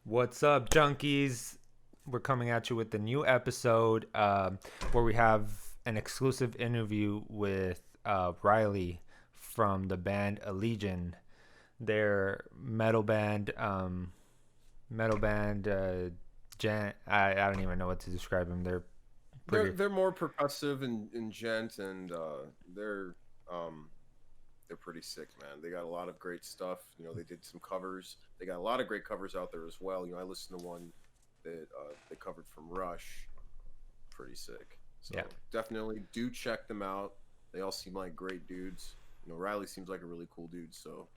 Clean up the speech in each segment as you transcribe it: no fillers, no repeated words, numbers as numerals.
What's up, junkies? We're coming at you with the new episode where we have an exclusive interview with Riley from the band ALLEGEON. Their metal band. I don't even know what to describe them. They're They're pretty. they're more percussive and gent, and they're um they're pretty sick, man. They got a lot of great stuff. They did some covers. They got a lot of great covers out there as well. I listened to one that they covered from Rush. Pretty sick. So Yeah. definitely do check them out. They all seem like great dudes. Riley seems like a really cool dude. So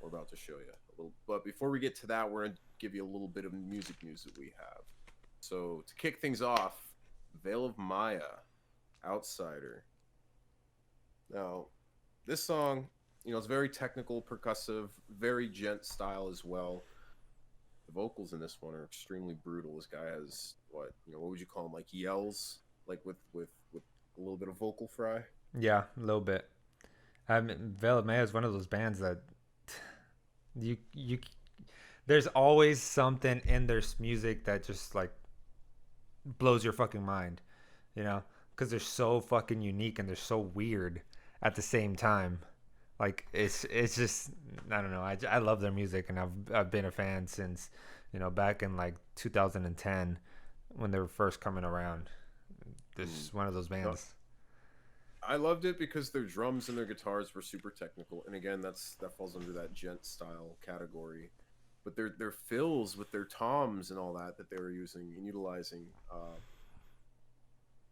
we're about to show you a little. But before we get to that, we're gonna give you a little bit of music news that we have. So to kick things off, Veil of Maya, Outsider. Now, this song, it's very technical, percussive, very gent style as well. The vocals in this one are extremely brutal. This guy has what would you call them? Like yells, like with a little bit of vocal fry. Yeah, a little bit. I mean, Veil of Maya is one of those bands that you there's always something in their music that just like blows your fucking mind, you know, because they're so fucking unique and they're so weird at the same time. Like it's just I don't know. I love their music and I've been a fan since back in like 2010 when they were first coming around. This Mm. is one of those No, bands. I loved it because their drums and their guitars were super technical, and again, that falls under that gent style category. But their fills with their toms and all that they were using and utilizing.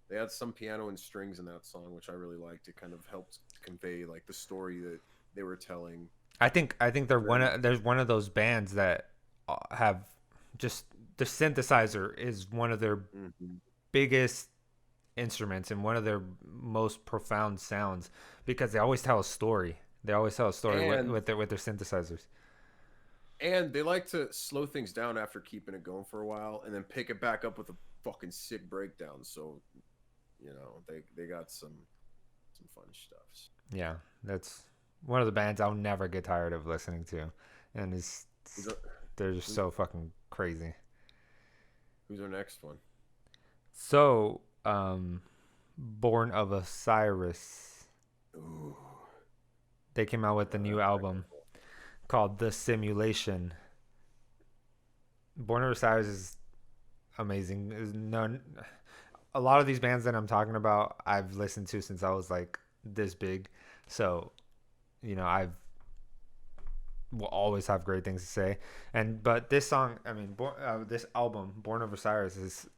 They had some piano and strings in that song, which I really liked. It kind of helped convey like the story that they were telling. I think they're Very. there's one of those bands that have just the synthesizer is one of their Mhm. biggest instruments and one of their most profound sounds because they always tell a story. They always tell a story And with their synthesizers. and they like to slow things down after keeping it going for a while, and then pick it back up with a fucking sick breakdown. So they got some fun stuff. Yeah, that's one of the bands I'll never get tired of listening to, and Who's our, they're just who- so fucking crazy. who's our next one? So, Born of Osiris, Ooh, they came out with a new that's album technical. called The Simulation. Born of Osiris is amazing. Is none a lot of these bands that I'm talking about I've listened to since I was like this big. So, I've will always have great things to say. But this song, I mean, this album, Born of Osiris, is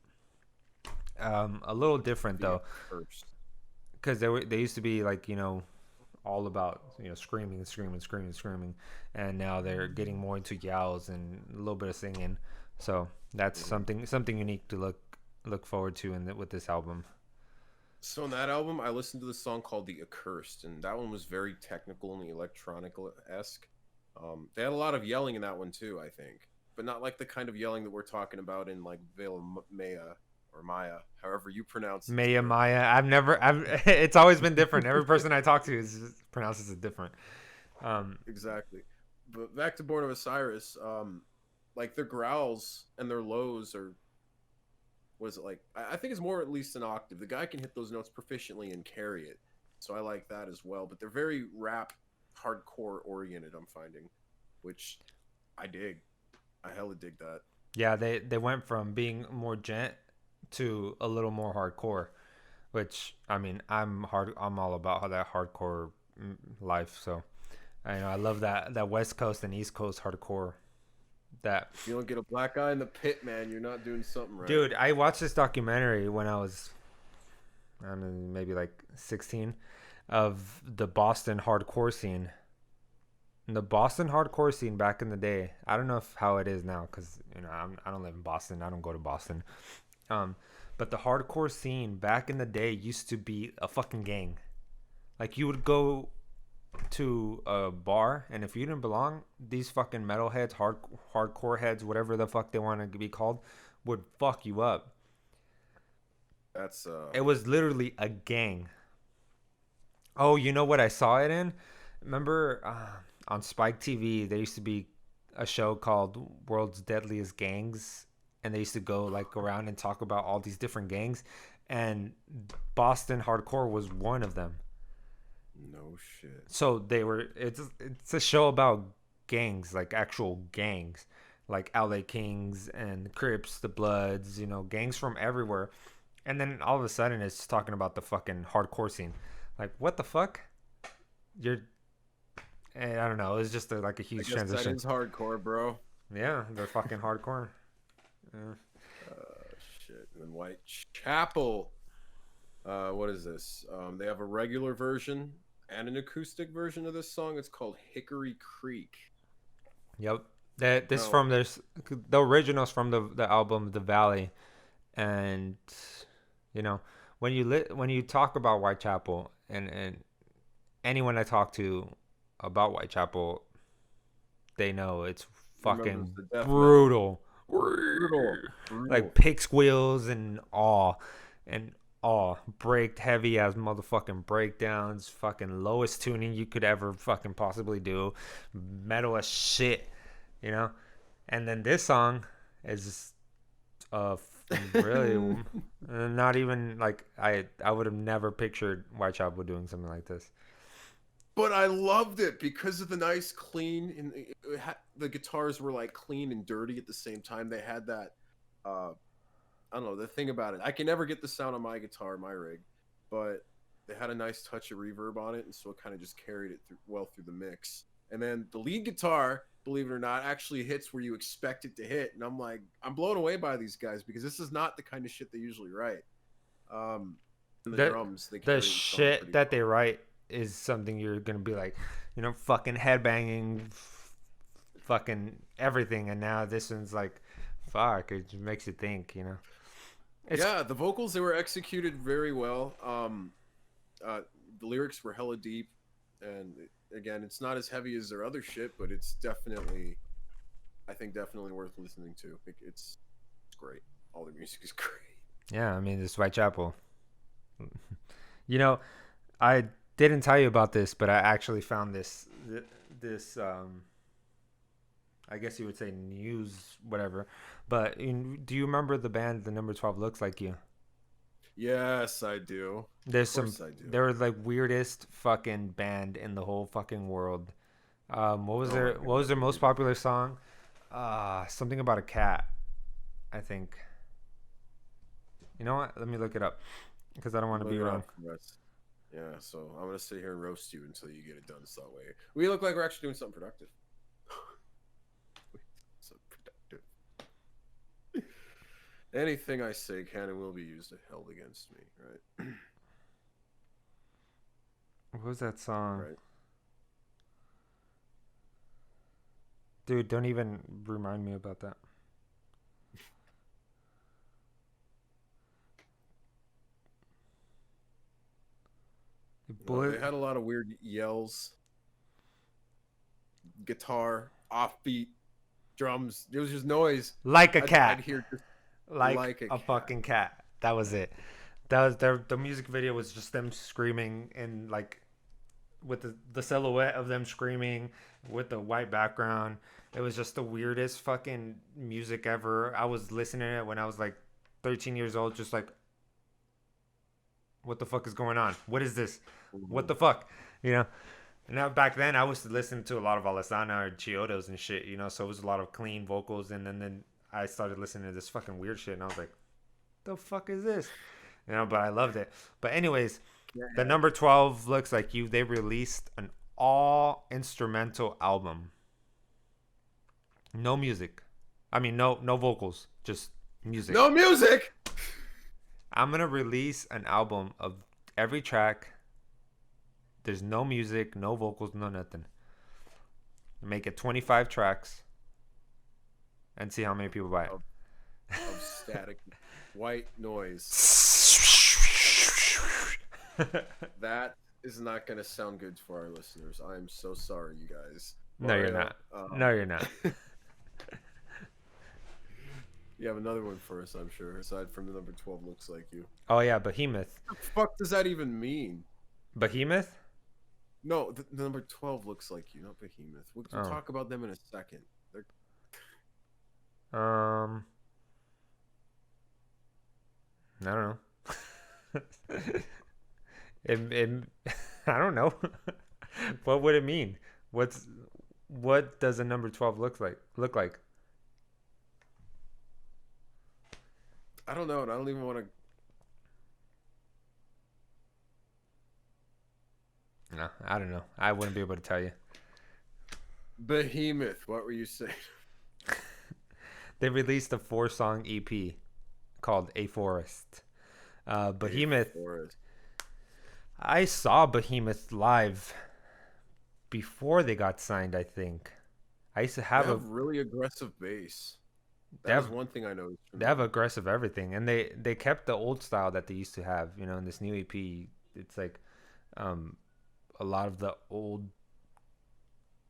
a little different The though, first. because they used to be like all about screaming, screaming, screaming, screaming, and now they're getting more into yells and a little bit of singing. So that's Mhm. something unique to look forward to with this album. So in that album, I listened to the song called "The Accursed," and that one was very technical and electronic esque. They had a lot of yelling in that one too, I think, but not like the kind of yelling that we're talking about in like Veil of Maya or Maya, however you pronounce it, Maya sir. Maya. It's always been different. Every person I talk to pronounces it different. Um, Exactly. But back to Born of Osiris, like their growls and their lows are what is it like? I think it's more at least an octave. The guy can hit those notes proficiently and carry it, so I like that as well. But they're very rap, hardcore oriented. I'm finding, which I dig. I hella dig that. yeah, they went from being more gent to a little more hardcore, which I mean I'm all about how that hardcore life. So I love that West Coast and East Coast hardcore. That If you don't get a black guy in the pit, man, you're not doing something right. dude, I watched this documentary when I was I don't know maybe like 16 of the Boston hardcore scene. And the Boston hardcore scene back in the day, I don't know how it is now because I don't live in Boston. I don't go to Boston. Um, but the hardcore scene back in the day used to be a fucking gang. Like you would go to a bar, and if you didn't belong, these fucking metalheads, hardcore heads, whatever the fuck they want to be called, would fuck you up. That's It was literally a gang. Oh, you know what I saw it in? Remember on Spike TV, there used to be a show called World's Deadliest Gangs, and they used to go like around and talk about all these different gangs, and Boston hardcore was one of them. No shit. So they were. It's a show about gangs, like actual gangs, like LA Kings and Crips, the Bloods. You know, gangs from everywhere. And then all of a sudden, it's talking about the fucking hardcore scene. Like, what the fuck? You're. I don't know. It was just like a huge transition. That is hardcore, bro. Yeah, they're fucking hardcore. Yeah. Shit. And then Whitechapel. What is this? They have a regular version and an acoustic version of this song. It's called Hickory Creek. Yep. From this. The original's from the album The Valley, and you know when you talk about Whitechapel and anyone I talk to about Whitechapel, they know it's fucking brutal. Like pig squeals and break heavy as motherfucking breakdowns, fucking lowest tuning you could ever fucking possibly do, metal as shit, you know. And then this song is really not even like I would have never pictured Whitechapel doing something like this. But I loved it because of the nice clean, and the guitars were like clean and dirty at the same time. They had that, I don't know, the thing about it. I can never get the sound on my guitar, my rig, but they had a nice touch of reverb on it, and so it kind of just carried it through the mix. And then the lead guitar, believe it or not, actually hits where you expect it to hit, and I'm like, I'm blown away by these guys because this is not the kind of shit they usually write. And the drums, the shit that they write is something you're gonna be like, you know, fucking headbanging, fucking everything, and now this one's like, fuck, it just makes you think, you know. Yeah, the vocals, they were executed very well. The lyrics were hella deep, and again, it's not as heavy as their other shit, but it's definitely worth listening to. It's great. All the music is great. Yeah, I mean, this Whitechapel. You know, I didn't tell you about this, but I actually found this I guess you would say news, whatever. But do you remember the band The Number 12 Looks Like You? Yes, I do. They were like weirdest fucking band in the whole fucking world. What was their most popular song? Something about a cat, I think. You know what? Let me look it up because I don't want to be wrong. Yeah, so I'm gonna sit here and roast you until you get it done. So that way we look like we're actually doing something productive. Anything I say can and will be used and held against me, right? What was that song? Right. Dude, don't even remind me about that. They had a lot of weird yells, guitar, offbeat, drums. It was just noise. Like a cat. I'd hear just like a fucking cat. That was it. That was the music video was just them screaming and like with the silhouette of them screaming with the white background. It was just the weirdest fucking music ever. I was listening to it when I was like 13 years old, just like, what the fuck is going on? What is this? What the fuck? You know? Now back then I was listening to a lot of Alessana or Chiodos and shit, you know, so it was a lot of clean vocals, and then I started listening to this fucking weird shit and I was like, the fuck is this? You know, but I loved it. But anyways, The Number 12 Looks Like You, they released an all instrumental album. No music. I mean no vocals, just music. No music. I'm gonna release an album of every track. There's no music, no vocals, no nothing. Make it 25 tracks and see how many people buy it. Of static white noise. That is not going to sound good for our listeners. I'm so sorry, you guys. No, you're not. No, you're not. You have another one for us, I'm sure, aside from The Number 12 Looks Like You. Oh, yeah, Behemoth. What the fuck does that even mean? Behemoth? No, the Number 12 Looks Like You, not Behemoth. We'll talk about them in a second. Um, I don't know. it I don't know. What would it mean? What's what does a number 12 look like? I don't know, and I don't even want to. No, I don't know. I wouldn't be able to tell you. Behemoth. What were you saying? They released a 4-song EP called A Forest. Behemoth. Forest. I saw Behemoth live before they got signed, I think. I used to They have have really aggressive bass. they That is have one thing I noticed. From they have aggressive everything, and they kept the old style that they used to have. You know, in this new EP, it's like um, a lot of the old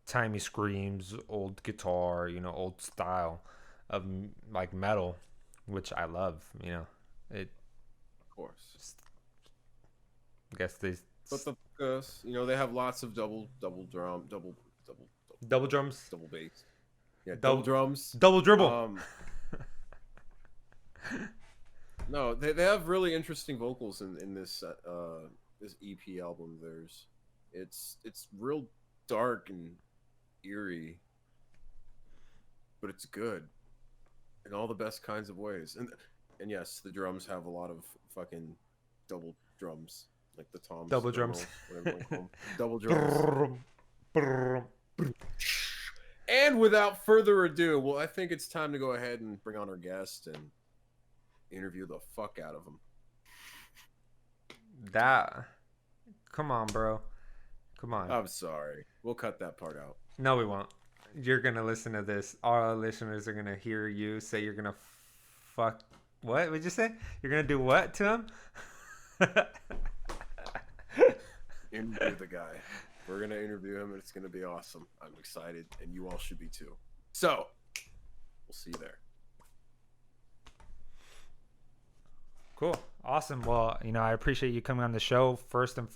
timey screams, old guitar, you know, old style of like metal, which I love. You know, it. of course. I guess they But you know, they have lots of double drum, double drums, double bass. Yeah, double double drums. double dribble. No, they have really interesting vocals in this this EP album of theirs. It's real dark and eerie, but it's good in all the best kinds of ways. And yes, the drums have a lot of fucking double drums, like the toms. Double drums. Whatever you want to call them. Double drums. And without further ado, well, I think it's time to go ahead and bring on our guest and interview the fuck out of him. Come on, bro. Come on. I'm sorry. We'll cut that part out. No, we won't. You're gonna listen to this. All our listeners are gonna hear you say you're gonna fuck. What would you say? You're gonna do what to him? Interview the guy. We're gonna interview him, and it's gonna be awesome. I'm excited, and you all should be too. So, we'll see you there. Cool. Awesome. Well, you know, I appreciate you coming on the show. First and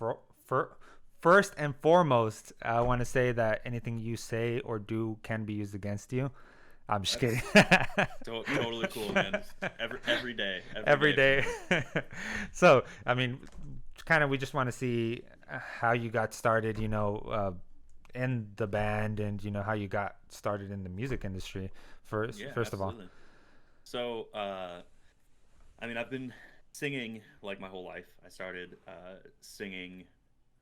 foremost, I want to say that anything you say or do can be used against you. I'm just kidding. Totally cool, man. Every day. Every day. So, I mean, kind of, we just want to see how you got started, you know, in the band, and, you know, how you got started in the music industry first of all. So, I mean, I've been singing like my whole life. I started singing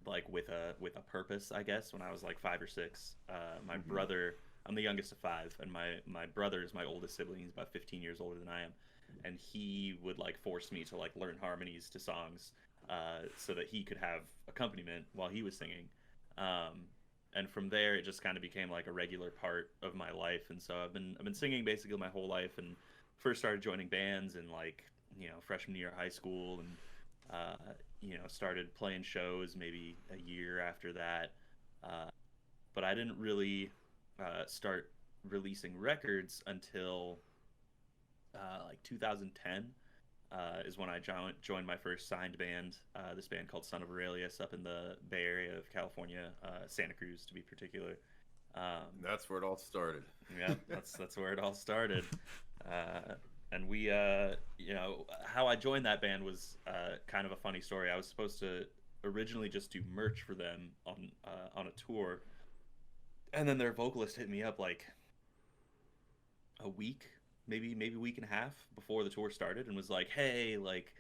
like with a purpose, I guess, when I was like 5 or 6. My brother, I'm the youngest of 5, and my brother is my oldest sibling. He's about 15 years older than I am, and he would like force me to like learn harmonies to songs so that he could have accompaniment while he was singing. And from there, it just kind of became like a regular part of my life. And so I've been singing basically my whole life, and first started joining bands in like, you know, freshman year of high school, and you know, started playing shows maybe a year after that. But I didn't really start releasing records until like 2010 is when I joined my first signed band, this band called Son of Aurelius, up in the Bay Area of California, Santa Cruz to be particular. That's where it all started. Yeah, that's where it all started. And we, you know, how I joined that band was kind of a funny story. I was supposed to originally just do merch for them on a tour, and then their vocalist hit me up like a week, maybe week and a half before the tour started, and was like, "Hey, like,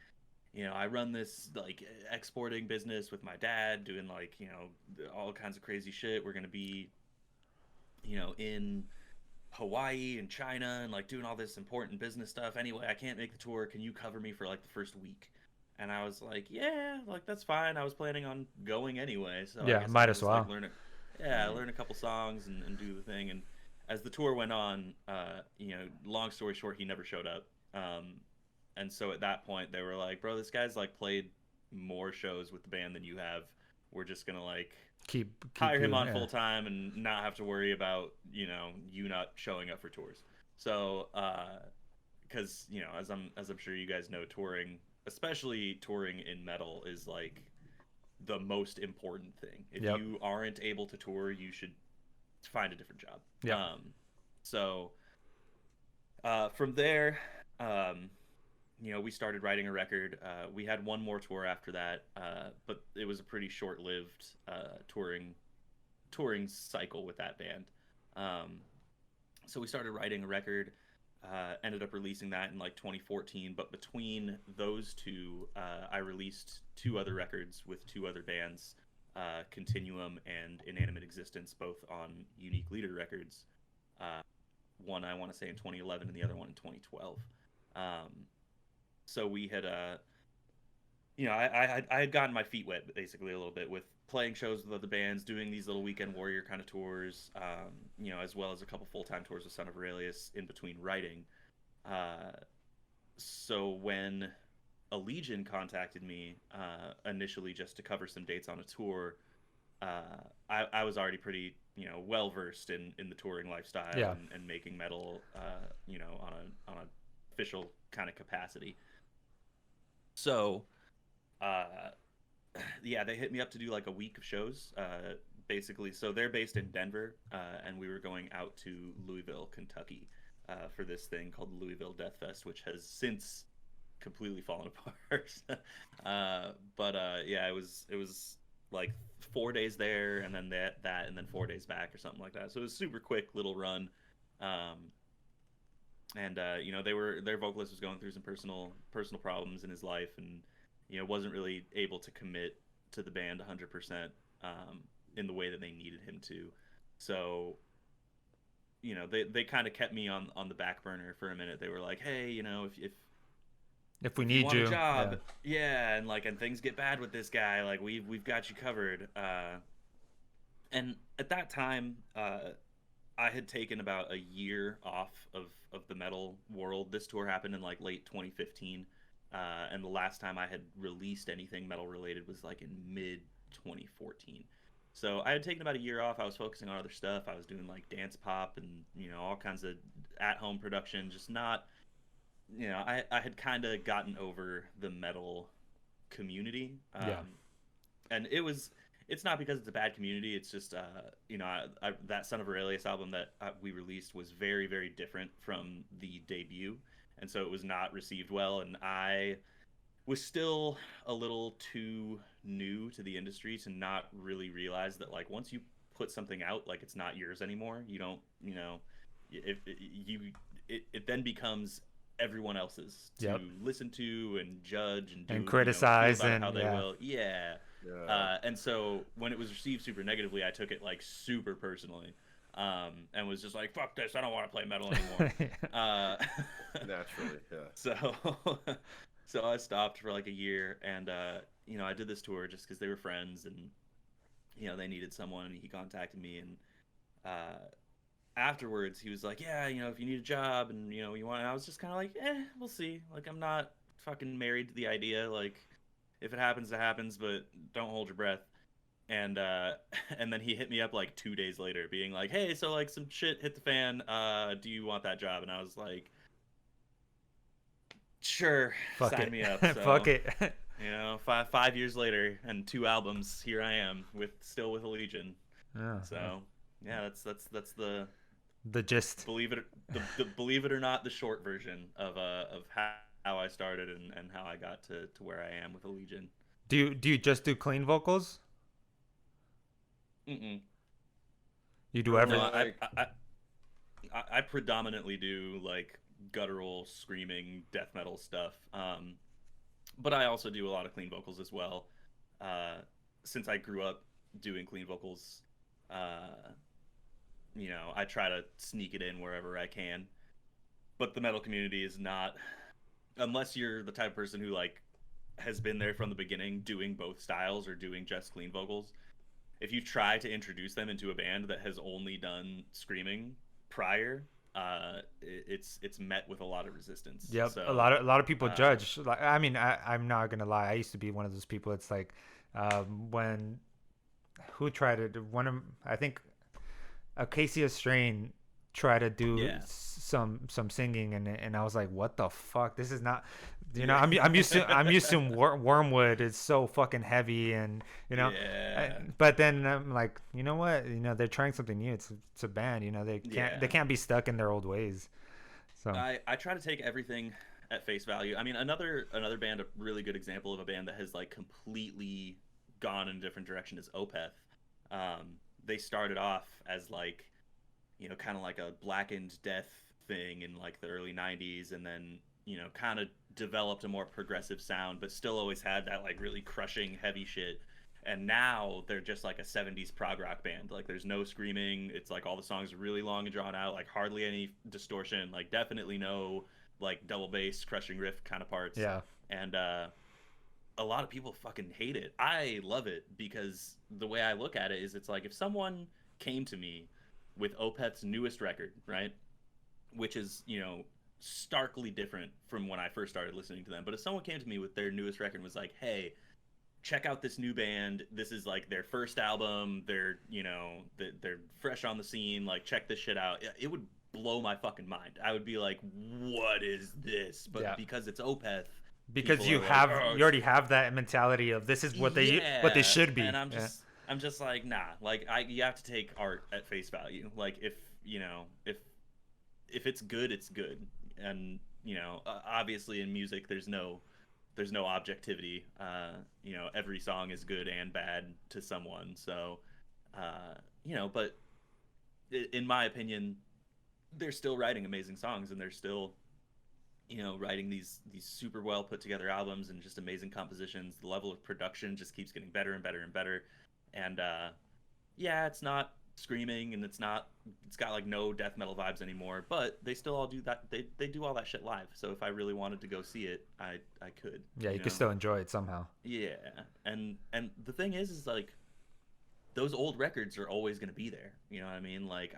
you know, I run this like exporting business with my dad, doing like, you know, all kinds of crazy shit. We're gonna be, you know, in Hawaii and China and like doing all this important business stuff. Anyway, I can't make the tour. Can you cover me for like the first week?" And I was like, "Yeah, like that's fine. I was planning on going anyway, so yeah, might as well. Like, learn a couple songs and do the thing." And as the tour went on, you know, long story short, he never showed up. And so at that point, they were like, "Bro, this guy's like played more shows with the band than you have. We're just gonna like keep hire him on full time and not have to worry about, you know, you not showing up for tours." So, because, you know, as I'm sure you guys know, touring, especially touring in metal, is like the most important thing. If you aren't able to tour, you should find a different job. Yeah. So From there, um, we started writing a record. We had one more tour after that, but it was a pretty short-lived touring cycle with that band. Um, so we started writing a record. Ended up releasing that in like 2014. But between those two, I released two other records with two other bands, Continuum and Inanimate Existence, both on Unique Leader Records. One I want to say in 2011 and the other one in 2012. So we had, I had gotten my feet wet basically a little bit with playing shows with other bands, doing these little weekend warrior kind of tours, as well as a couple full-time tours with Son of Aurelius in between writing. So when Allegion contacted me initially just to cover some dates on a tour, I was already pretty well versed in the touring lifestyle, Yeah. and making metal on a official kind of capacity. So yeah, they hit me up to do like a week of shows, basically. So they're based in Denver, and we were going out to Louisville, Kentucky, for this thing called Louisville Death Fest, which has since completely fallen apart. But yeah, it was like 4 days there, and then that, and then 4 days back or something like that. So it was a super quick little run. And their vocalist was going through some personal problems in his life, and wasn't really able to commit to the band 100% in the way that they needed him to. So they kind of kept me on the back burner for a minute. They were like, hey, If we you need want you, a job, yeah, and things get bad with this guy, like we've got you covered. And at that time, I had taken about a year off of the metal world. This tour happened in like late 2015, and the last time I had released anything metal related was like in mid 2014. So I had taken about a year off. I was focusing on other stuff. I was doing like dance pop and all kinds of at home production, just not. I had kind of gotten over the metal community. And it's not because it's a bad community. It's just, that Son of Aurelius album that we released was very, very different from the debut. And so it was not received well. And I was still a little too new to the industry to not really realize that, like, once you put something out, like, it's not yours anymore. You don't, it then becomes everyone else's to listen to and judge and do, and criticize and how they will. Yeah. And so when it was received super negatively, I took it like super personally, and was just like, fuck this, I don't want to play metal anymore. Naturally, yeah. So I stopped for like a year, and I did this tour just because they were friends, and they needed someone, and he contacted me, and afterwards he was like, yeah, if you need a job and you want, and I was just kind of like, we'll see. Like, I'm not fucking married to the idea. Like, if it happens, it happens, but don't hold your breath. And then he hit me up like 2 days later being like, hey, so like some shit hit the fan, do you want that job? And I was like, sure, sign me up. So, fuck it. 5 years later and 2 albums, here I am still with Allegion. So yeah, that's the gist. Believe it or not, the short version of how I started and how I got to where I am with Allegion. Do you just do clean vocals? Mm-mm. You do everything? No, I predominantly do like guttural, screaming death metal stuff. But I also do a lot of clean vocals as well. Since I grew up doing clean vocals, I try to sneak it in wherever I can. But the metal community is not, unless you're the type of person who like has been there from the beginning doing both styles or doing just clean vocals. If you try to introduce them into a band that has only done screaming prior, it's met with a lot of resistance. Yep. So, a lot of people judge. Like, I mean, I'm not gonna lie. I used to be one of those people. It's like when who tried it? I think Acacia Strain tried to do some singing, and I was like, what the fuck? This is not. I'm used to Wormwood. It's so fucking heavy, and but then I'm like, you know what? They're trying something new. It's a band. They can't be stuck in their old ways. So I try to take everything at face value. I mean, another band, a really good example of a band that has like completely gone in a different direction is Opeth. They started off as like, kind of like a Blackened Death thing in like the early 90s, and then, kind of developed a more progressive sound, but still always had that like really crushing heavy shit. And now they're just like a 70s prog rock band. Like there's no screaming. It's like all the songs are really long and drawn out, like hardly any distortion, like definitely no like double bass crushing riff kind of parts. yeah, And a lot of people fucking hate it. I love it because the way I look at it is it's like if someone came to me with Opeth's newest record, right? Which is, starkly different from when I first started listening to them. But if someone came to me with their newest record and was like, hey, check out this new band. This is like their first album. They're, they're fresh on the scene. Like, check this shit out. It would blow my fucking mind. I would be like, what is this? But because it's Opeth, because you like, have you already have that mentality of this is what they should be. And I'm just like, nah. Like you have to take art at face value. Like if it's good, it's good. And obviously in music there's no objectivity. Every song is good and bad to someone. So but in my opinion, they're still writing amazing songs, and they're still writing these super well put together albums and just amazing compositions. The level of production just keeps getting better and better and better. And it's not screaming, and it's got like no death metal vibes anymore, but they still all do that. They do all that shit live. So if I really wanted to go see it, I could. Yeah, you could still enjoy it somehow. Yeah. And the thing is like those old records are always going to be there. You know what I mean? Like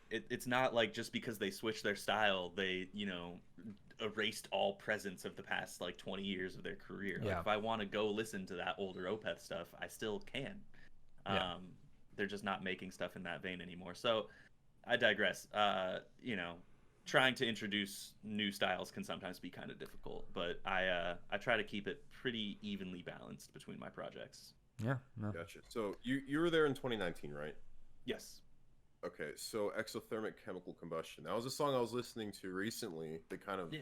it's not like just because they switched their style, they, erased all presence of the past like 20 years of their career. Like if I want to go listen to that older Opeth stuff, I still can. They're just not making stuff in that vein anymore. So I digress. Trying to introduce new styles can sometimes be kind of difficult, but I try to keep it pretty evenly balanced between my projects. Yeah. No. Gotcha. So you were there in 2019, right? Yes. Okay, so Exothermic Chemical Combustion. That was a song I was listening to recently. They kind of,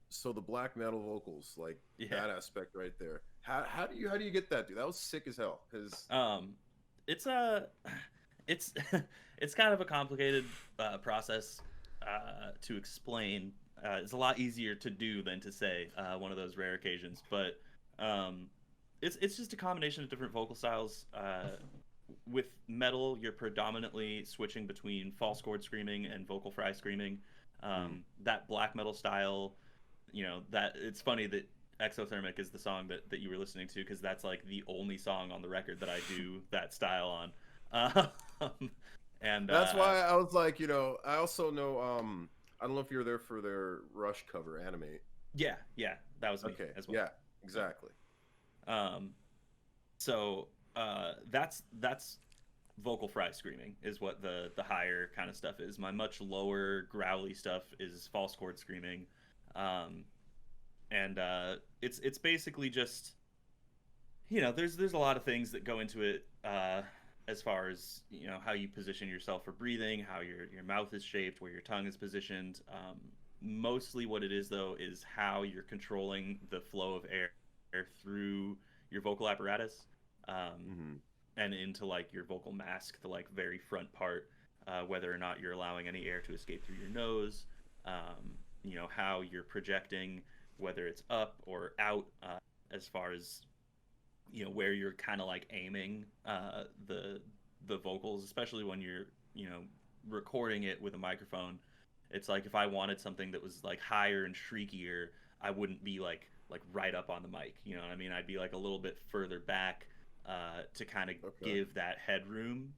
so the black metal vocals, like that aspect right there. How do you get that, dude? That was sick as hell. Cause it's it's kind of a complicated process to explain. It's a lot easier to do than to say. One of those rare occasions, but it's just a combination of different vocal styles. With metal, you're predominantly switching between false chord screaming and vocal fry screaming. That black metal style, that it's funny that Exothermic is the song that you were listening to, because that's like the only song on the record that I do that style on. And that's why I was like, I also know, I don't know if you were there for their Rush cover, Animate. Yeah, that was me as well. Yeah, exactly. So that's vocal fry screaming is what the higher kind of stuff is. My much lower growly stuff is false chord screaming. And it's basically just, there's a lot of things that go into it, as far as, how you position yourself for breathing, how your mouth is shaped, where your tongue is positioned. Mostly what it is, though, is how you're controlling the flow of air through your vocal apparatus. And into like your vocal mask, the like very front part, whether or not you're allowing any air to escape through your nose, how you're projecting, whether it's up or out, as far as where you're kind of like aiming the vocals, especially when you're recording it with a microphone. It's like if I wanted something that was like higher and shriekier, I wouldn't be like right up on the mic. You know what I mean? I'd be like a little bit further back. To kind of give that headroom,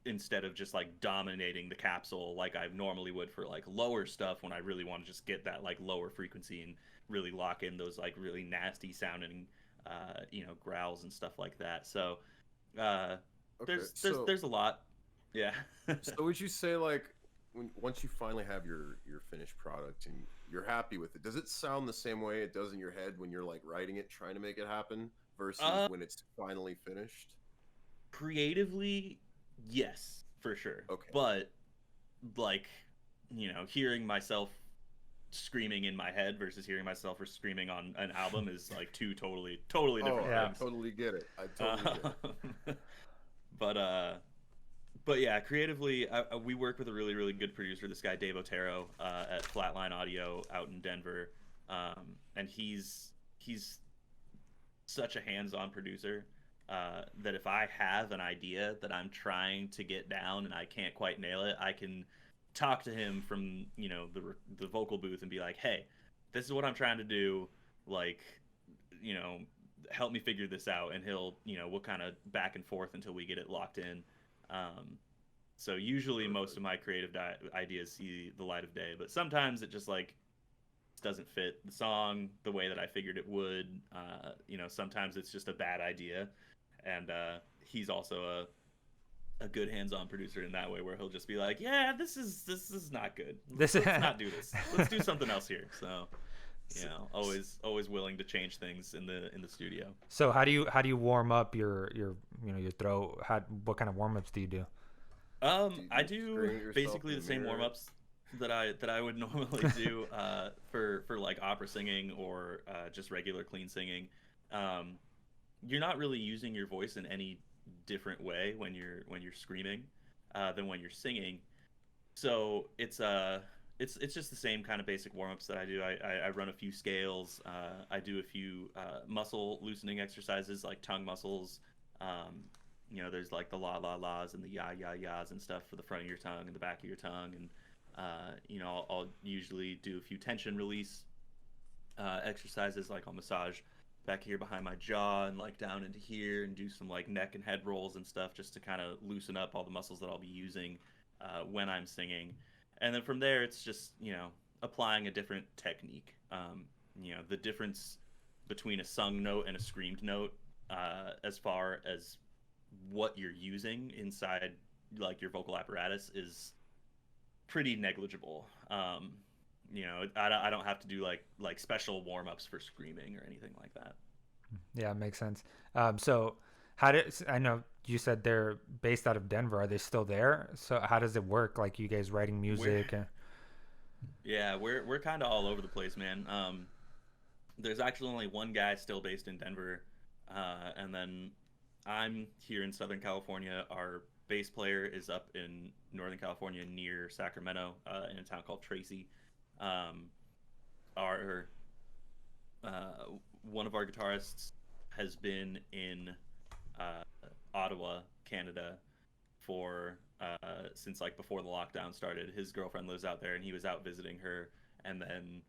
instead of just like dominating the capsule like I normally would for like lower stuff, when I really want to just get that like lower frequency and really lock in those like really nasty sounding growls and stuff like that. So there's a lot. Yeah. So would you say, like, once you finally have your finished product and you're happy with it, does it sound the same way it does in your head when you're like writing it, trying to make it happen, versus when it's finally finished? Creatively, yes, for sure. Okay. But like, hearing myself screaming in my head versus hearing myself or screaming on an album is like two totally different I things. totally get it. I totally get it. But yeah, creatively, we work with a really good producer, this guy Dave Otero at Flatline Audio out in Denver, and he's such a hands-on producer that if I have an idea that I'm trying to get down and I can't quite nail it, I can talk to him from the vocal booth and be like, hey, this is what I'm trying to do, like, help me figure this out, and he'll we'll kind of back and forth until we get it locked in. So usually most of my creative ideas see the light of day, but sometimes it just like doesn't fit the song the way that I figured it would. Sometimes it's just a bad idea, and he's also a good hands-on producer in that way, where he'll just be like, yeah, this is not good. Let's not do this. Let's do something else here. So always willing to change things in the studio. So how do you warm up your throat? What kind of warm-ups do you do? I do basically the same warm-ups that I would normally do for like opera singing or just regular clean singing. You're not really using your voice in any different way when you're screaming than when you're singing. So it's just the same kind of basic warm-ups that I do. I run a few scales. I do a few muscle loosening exercises like tongue muscles. There's like the la la la's and the ya ya ya's and stuff for the front of your tongue and the back of your tongue. And I'll usually do a few tension release exercises, like I'll massage back here behind my jaw and like down into here and do some like neck and head rolls and stuff just to kind of loosen up all the muscles that I'll be using when I'm singing. And then from there, it's just, applying a different technique. The difference between a sung note and a screamed note, as far as what you're using inside like your vocal apparatus, is pretty negible. I don't have to do like special warm-ups for screaming or anything like that. Yeah, it makes sense. So I know you said they're based out of Denver. Are they still there? So how does it work? Like, you guys writing music? Yeah, we're kind of all over the place, man. There's actually only one guy still based in Denver, and then I'm here in Southern California. Our bass player is up in Northern California near Sacramento, in a town called Tracy. One of our guitarists has been in Ottawa, Canada, for since like before the lockdown started. His girlfriend lives out there, and he was out visiting her, and then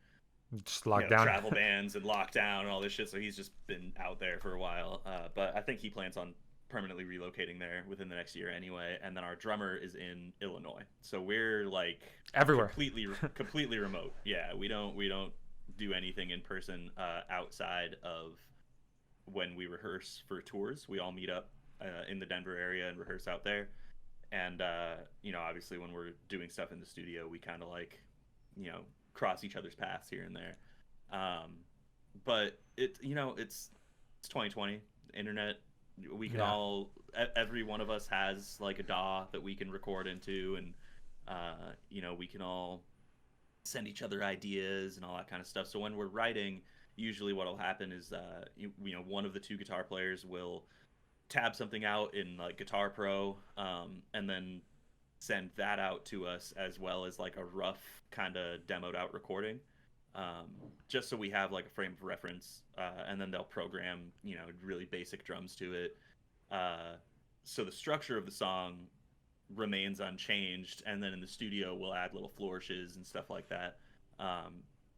just locked down, travel bans and lockdown and all this shit. So he's just been out there for a while. But I think he plans on permanently relocating there within the next year anyway. And then our drummer is in Illinois, so we're like everywhere, completely remote. Yeah, we don't do anything in person outside of when we rehearse for tours. We all meet up in the Denver area and rehearse out there. And obviously when we're doing stuff in the studio, we kind of like cross each other's paths here and there. But it's 2020, internet. We can all, every one of us has like a DAW that we can record into, and we can all send each other ideas and all that kind of stuff. So when we're writing, usually what'll happen is one of the two guitar players will tab something out in like Guitar Pro, and then send that out to us, as well as like a rough kind of demoed out recording, just so we have like a frame of reference, and then they'll program really basic drums to it, so the structure of the song remains unchanged, and then in the studio we'll add little flourishes and stuff like that.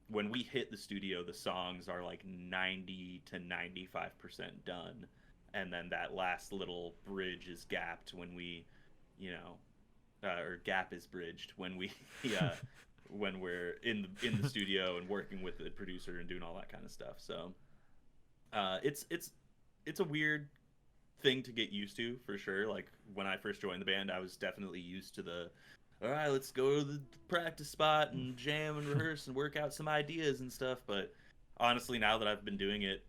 When we hit the studio, the songs are like 90 to 95% done, and then that last little bridge is gapped when we or gap is bridged when we when we're in the studio and working with the producer and doing all that kind of stuff. So it's a weird thing to get used to, for sure. Like when I first joined the band, I was definitely used to all right, let's go to the practice spot and jam and rehearse and work out some ideas and stuff. But honestly, now that I've been doing it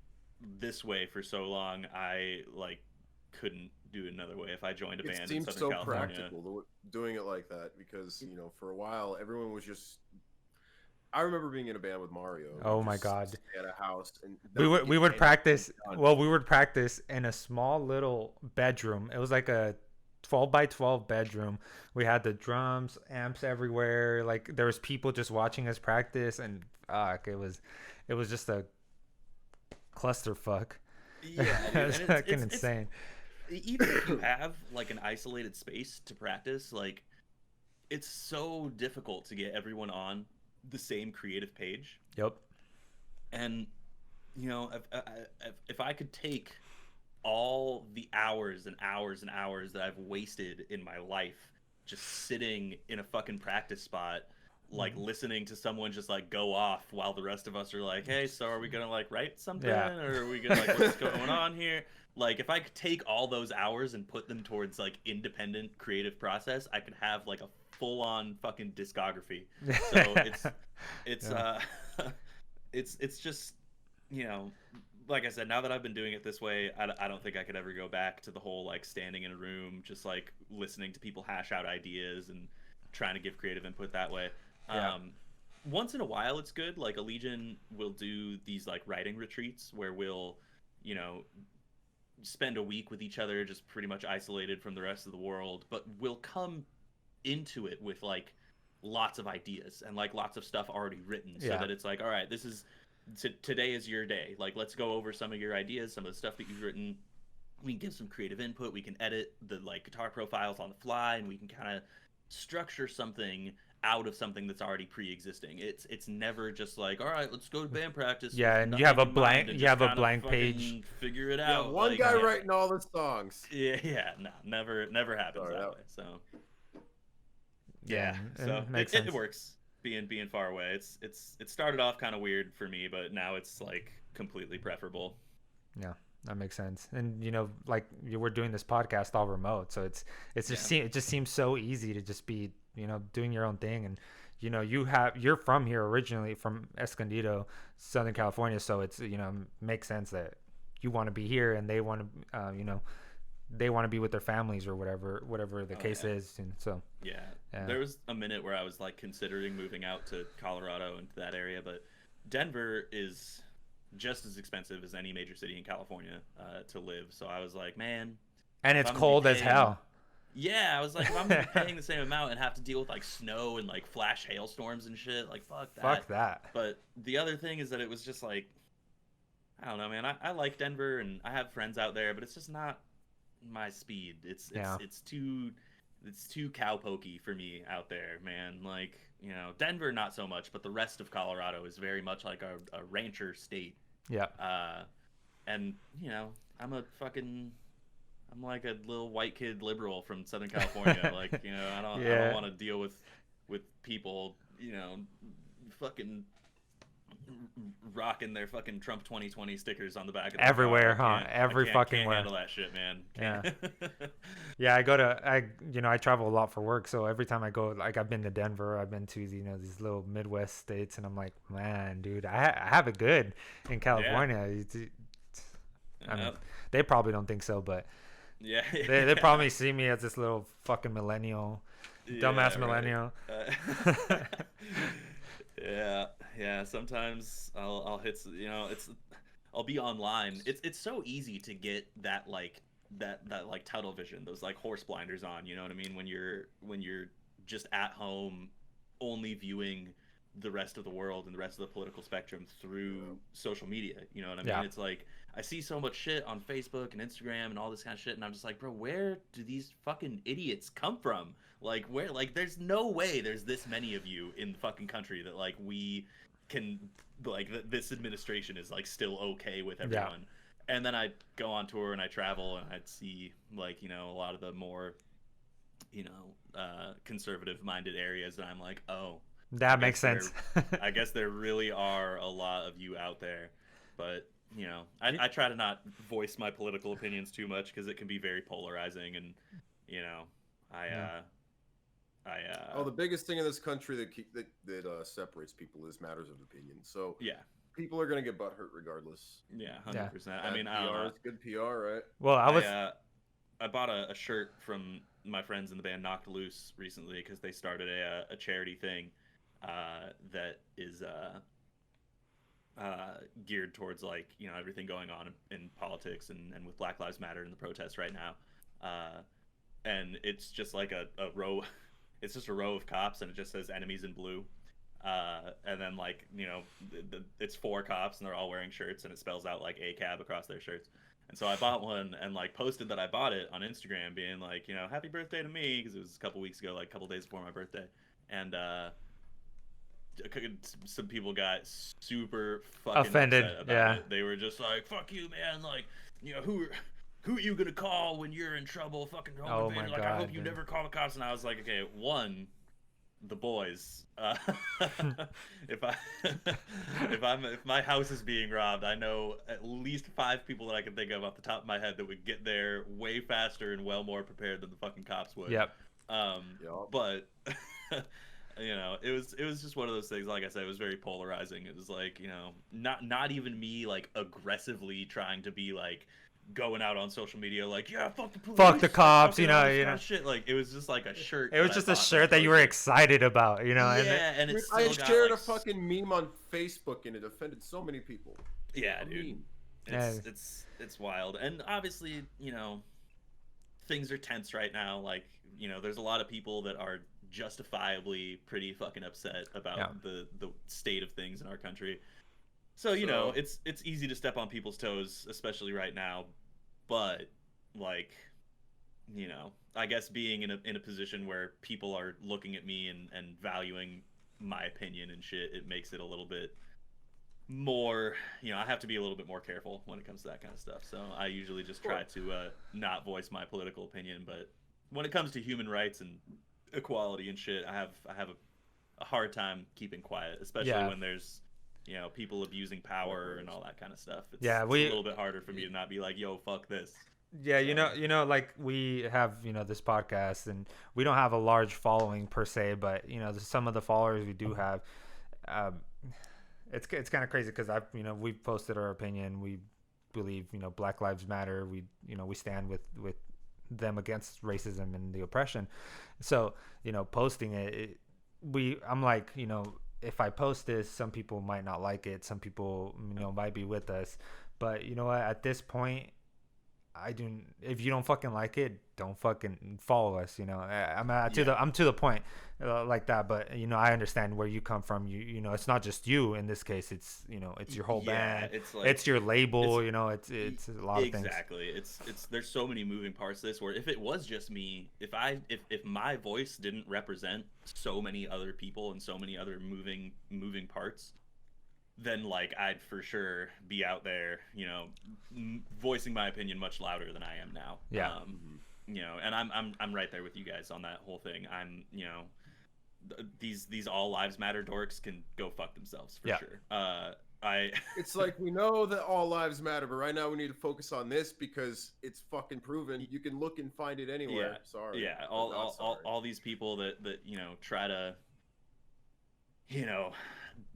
this way for so long, I like couldn't do it another way if I joined a It band in seems Southern so California. practical doing it like that because for a while everyone was just. I remember being in a band with Mario. Oh my God. Stay at a house and We would practice. Well, we would practice in a small little bedroom. It was like a 12 by 12 bedroom. We had the drums, amps everywhere. Like there was people just watching us practice, and fuck, it was just a clusterfuck. Yeah, dude. It was fucking insane. Even if you have like an isolated space to practice, like it's so difficult to get everyone on the same creative page. Yep. And you know, if I could take all the hours and hours and hours that I've wasted in my life just sitting in a fucking practice spot, like listening to someone just like go off while the rest of us are like, hey, so are we gonna like write something, or are we gonna like what's going on here? Like if I could take all those hours and put them towards like independent creative process, I could have like a full-on fucking discography. So it's just, you know, like I said, now that I've been doing it this way, I don't think I could ever go back to the whole like standing in a room just like listening to people hash out ideas and trying to give creative input that way. Once in a while it's good. Like Allegion will do these like writing retreats where we'll, you know, spend a week with each other just pretty much isolated from the rest of the world, but we'll come into it with like lots of ideas and like lots of stuff already written, so that it's like, all right, this is today is your day, like let's go over some of your ideas, some of the stuff that you've written. We can give some creative input, we can edit the like guitar profiles on the fly, and we can kind of structure something out of something that's already pre-existing. It's never just like, all right, let's go to band practice. And you have a blank page. Figure it out. One like, guy writing all the songs. No, never happens that way. So so it works. Being far away, it started off kind of weird for me, but now it's like completely preferable. Yeah, that makes sense. And you know, like we're doing this podcast all remote, so it just seems so easy to just be, you know, doing your own thing. And you know, you're from here originally, from Escondido, Southern California, so it's, you know, makes sense that you want to be here and they want to you know, they want to be with their families or whatever the case is. And so there was a minute where I was like considering moving out to Colorado into that area, but Denver is just as expensive as any major city in California to live. So I was like, man, and it's cold as hell. Yeah, I was like, if I'm gonna be paying the same amount and have to deal with like snow and like flash hailstorms and shit, like fuck that. But the other thing is that it was just like, I don't know, man. I like Denver and I have friends out there, but it's just not my speed. It's too cowpokey for me out there, man. Like, you know, Denver not so much, but the rest of Colorado is very much like a rancher state. Yeah. And you know, I'm like a little white kid liberal from Southern California. Like, you know, I don't want to deal with people, you know, fucking rocking their fucking Trump 2020 stickers on the back of the everywhere, huh? Every fucking where. Handle that shit, man. Yeah. I travel a lot for work, so every time I go, like I've been to Denver, I've been to, you know, these little Midwest states, and I'm like, man, dude, I have it good in California. I mean, they probably don't think so, but they probably see me as this little fucking millennial, dumbass millennial. Yeah. Sometimes I'll hit, you know, I'll be online. It's so easy to get that like that like tunnel vision, those like horse blinders on. You know what I mean? When you're just at home, only viewing the rest of the world and the rest of the political spectrum through social media. You know what I mean? Yeah. It's like I see so much shit on Facebook and Instagram and all this kind of shit, and I'm just like, bro, where do these fucking idiots come from? Like, where? Like, there's no way there's this many of you in the fucking country that like we can, like, this administration is like still okay with everyone. Yeah. And then I go on tour and I travel and I'd see, like, you know, a lot of the more, you know, conservative minded areas, and I'm like, oh, that makes sense. I guess there really are a lot of you out there, but you know, I try to not voice my political opinions too much because it can be very polarizing, and you know, the biggest thing in this country that separates people is matters of opinion. So people are gonna get butthurt regardless. 100%. I mean, PR is good PR, right? Well, I bought a shirt from my friends in the band Knocked Loose recently because they started a charity thing that is geared towards like everything going on in politics and with Black Lives Matter and the protests right now, and it's just like a row, it's just a row of cops and it just says enemies in blue, and then like it's 4 cops and they're all wearing shirts and it spells out like ACAB across their shirts. And so I bought one and like posted that I bought it on Instagram, being like, happy birthday to me, because it was a couple weeks ago, like a couple days before my birthday. And some people got super fucking offended about it. They were just like, "Fuck you, man! Like, who are you gonna call when you're in trouble? Fucking home invader! Like, I hope you never call the cops." And I was like, "Okay, one, the boys. If my house is being robbed, I know at least 5 people that I can think of off the top of my head that would get there way faster and well more prepared than the fucking cops would." Yep. But it was just one of those things. Like I said, it was very polarizing. It was like, not even me like aggressively trying to be like going out on social media like, yeah, fuck the police, fuck the cops, shit. Like, it was just like a shirt. It was just a shirt that you were excited about, Yeah, and it's I shared a fucking meme on Facebook and it offended so many people. Yeah, dude. It's wild. And obviously, things are tense right now. Like, there's a lot of people that are justifiably pretty fucking upset about the state of things in our country. So, it's easy to step on people's toes, especially right now. But like, I guess being in a position where people are looking at me and valuing my opinion and shit, it makes it a little bit more, I have to be a little bit more careful when it comes to that kind of stuff. So I usually just try to not voice my political opinion. But when it comes to human rights and equality and shit, I have a hard time keeping quiet, especially when there's people abusing power and all that kind of stuff. It's a little bit harder for me to not be like, yo, fuck this. Yeah, like we have, this podcast and we don't have a large following per se, but some of the followers we do have, it's kind of crazy because we've posted our opinion. We believe, Black Lives Matter. We stand with them against racism and the oppression. So, posting it, I'm like, if I post this, some people might not like it. Some people, might be with us. But you know what? At this point, if you don't fucking like it, don't fucking follow us. I'm to the point like that. But I understand where you come from. It's not just you in this case. It's it's your whole band. It's like, it's your label. It's a lot of things. Exactly. It's there's so many moving parts to this. Where if it was just me, if my voice didn't represent so many other people and so many other moving parts, then like I'd for sure be out there, voicing my opinion much louder than I am now. Yeah. And I'm right there with you guys on that whole thing. I'm, these all lives matter dorks can go fuck themselves for sure. It's like, we know that all lives matter, but right now we need to focus on this because it's fucking proven. You can look and find it anywhere. Yeah. Sorry. Yeah. All these people that try to,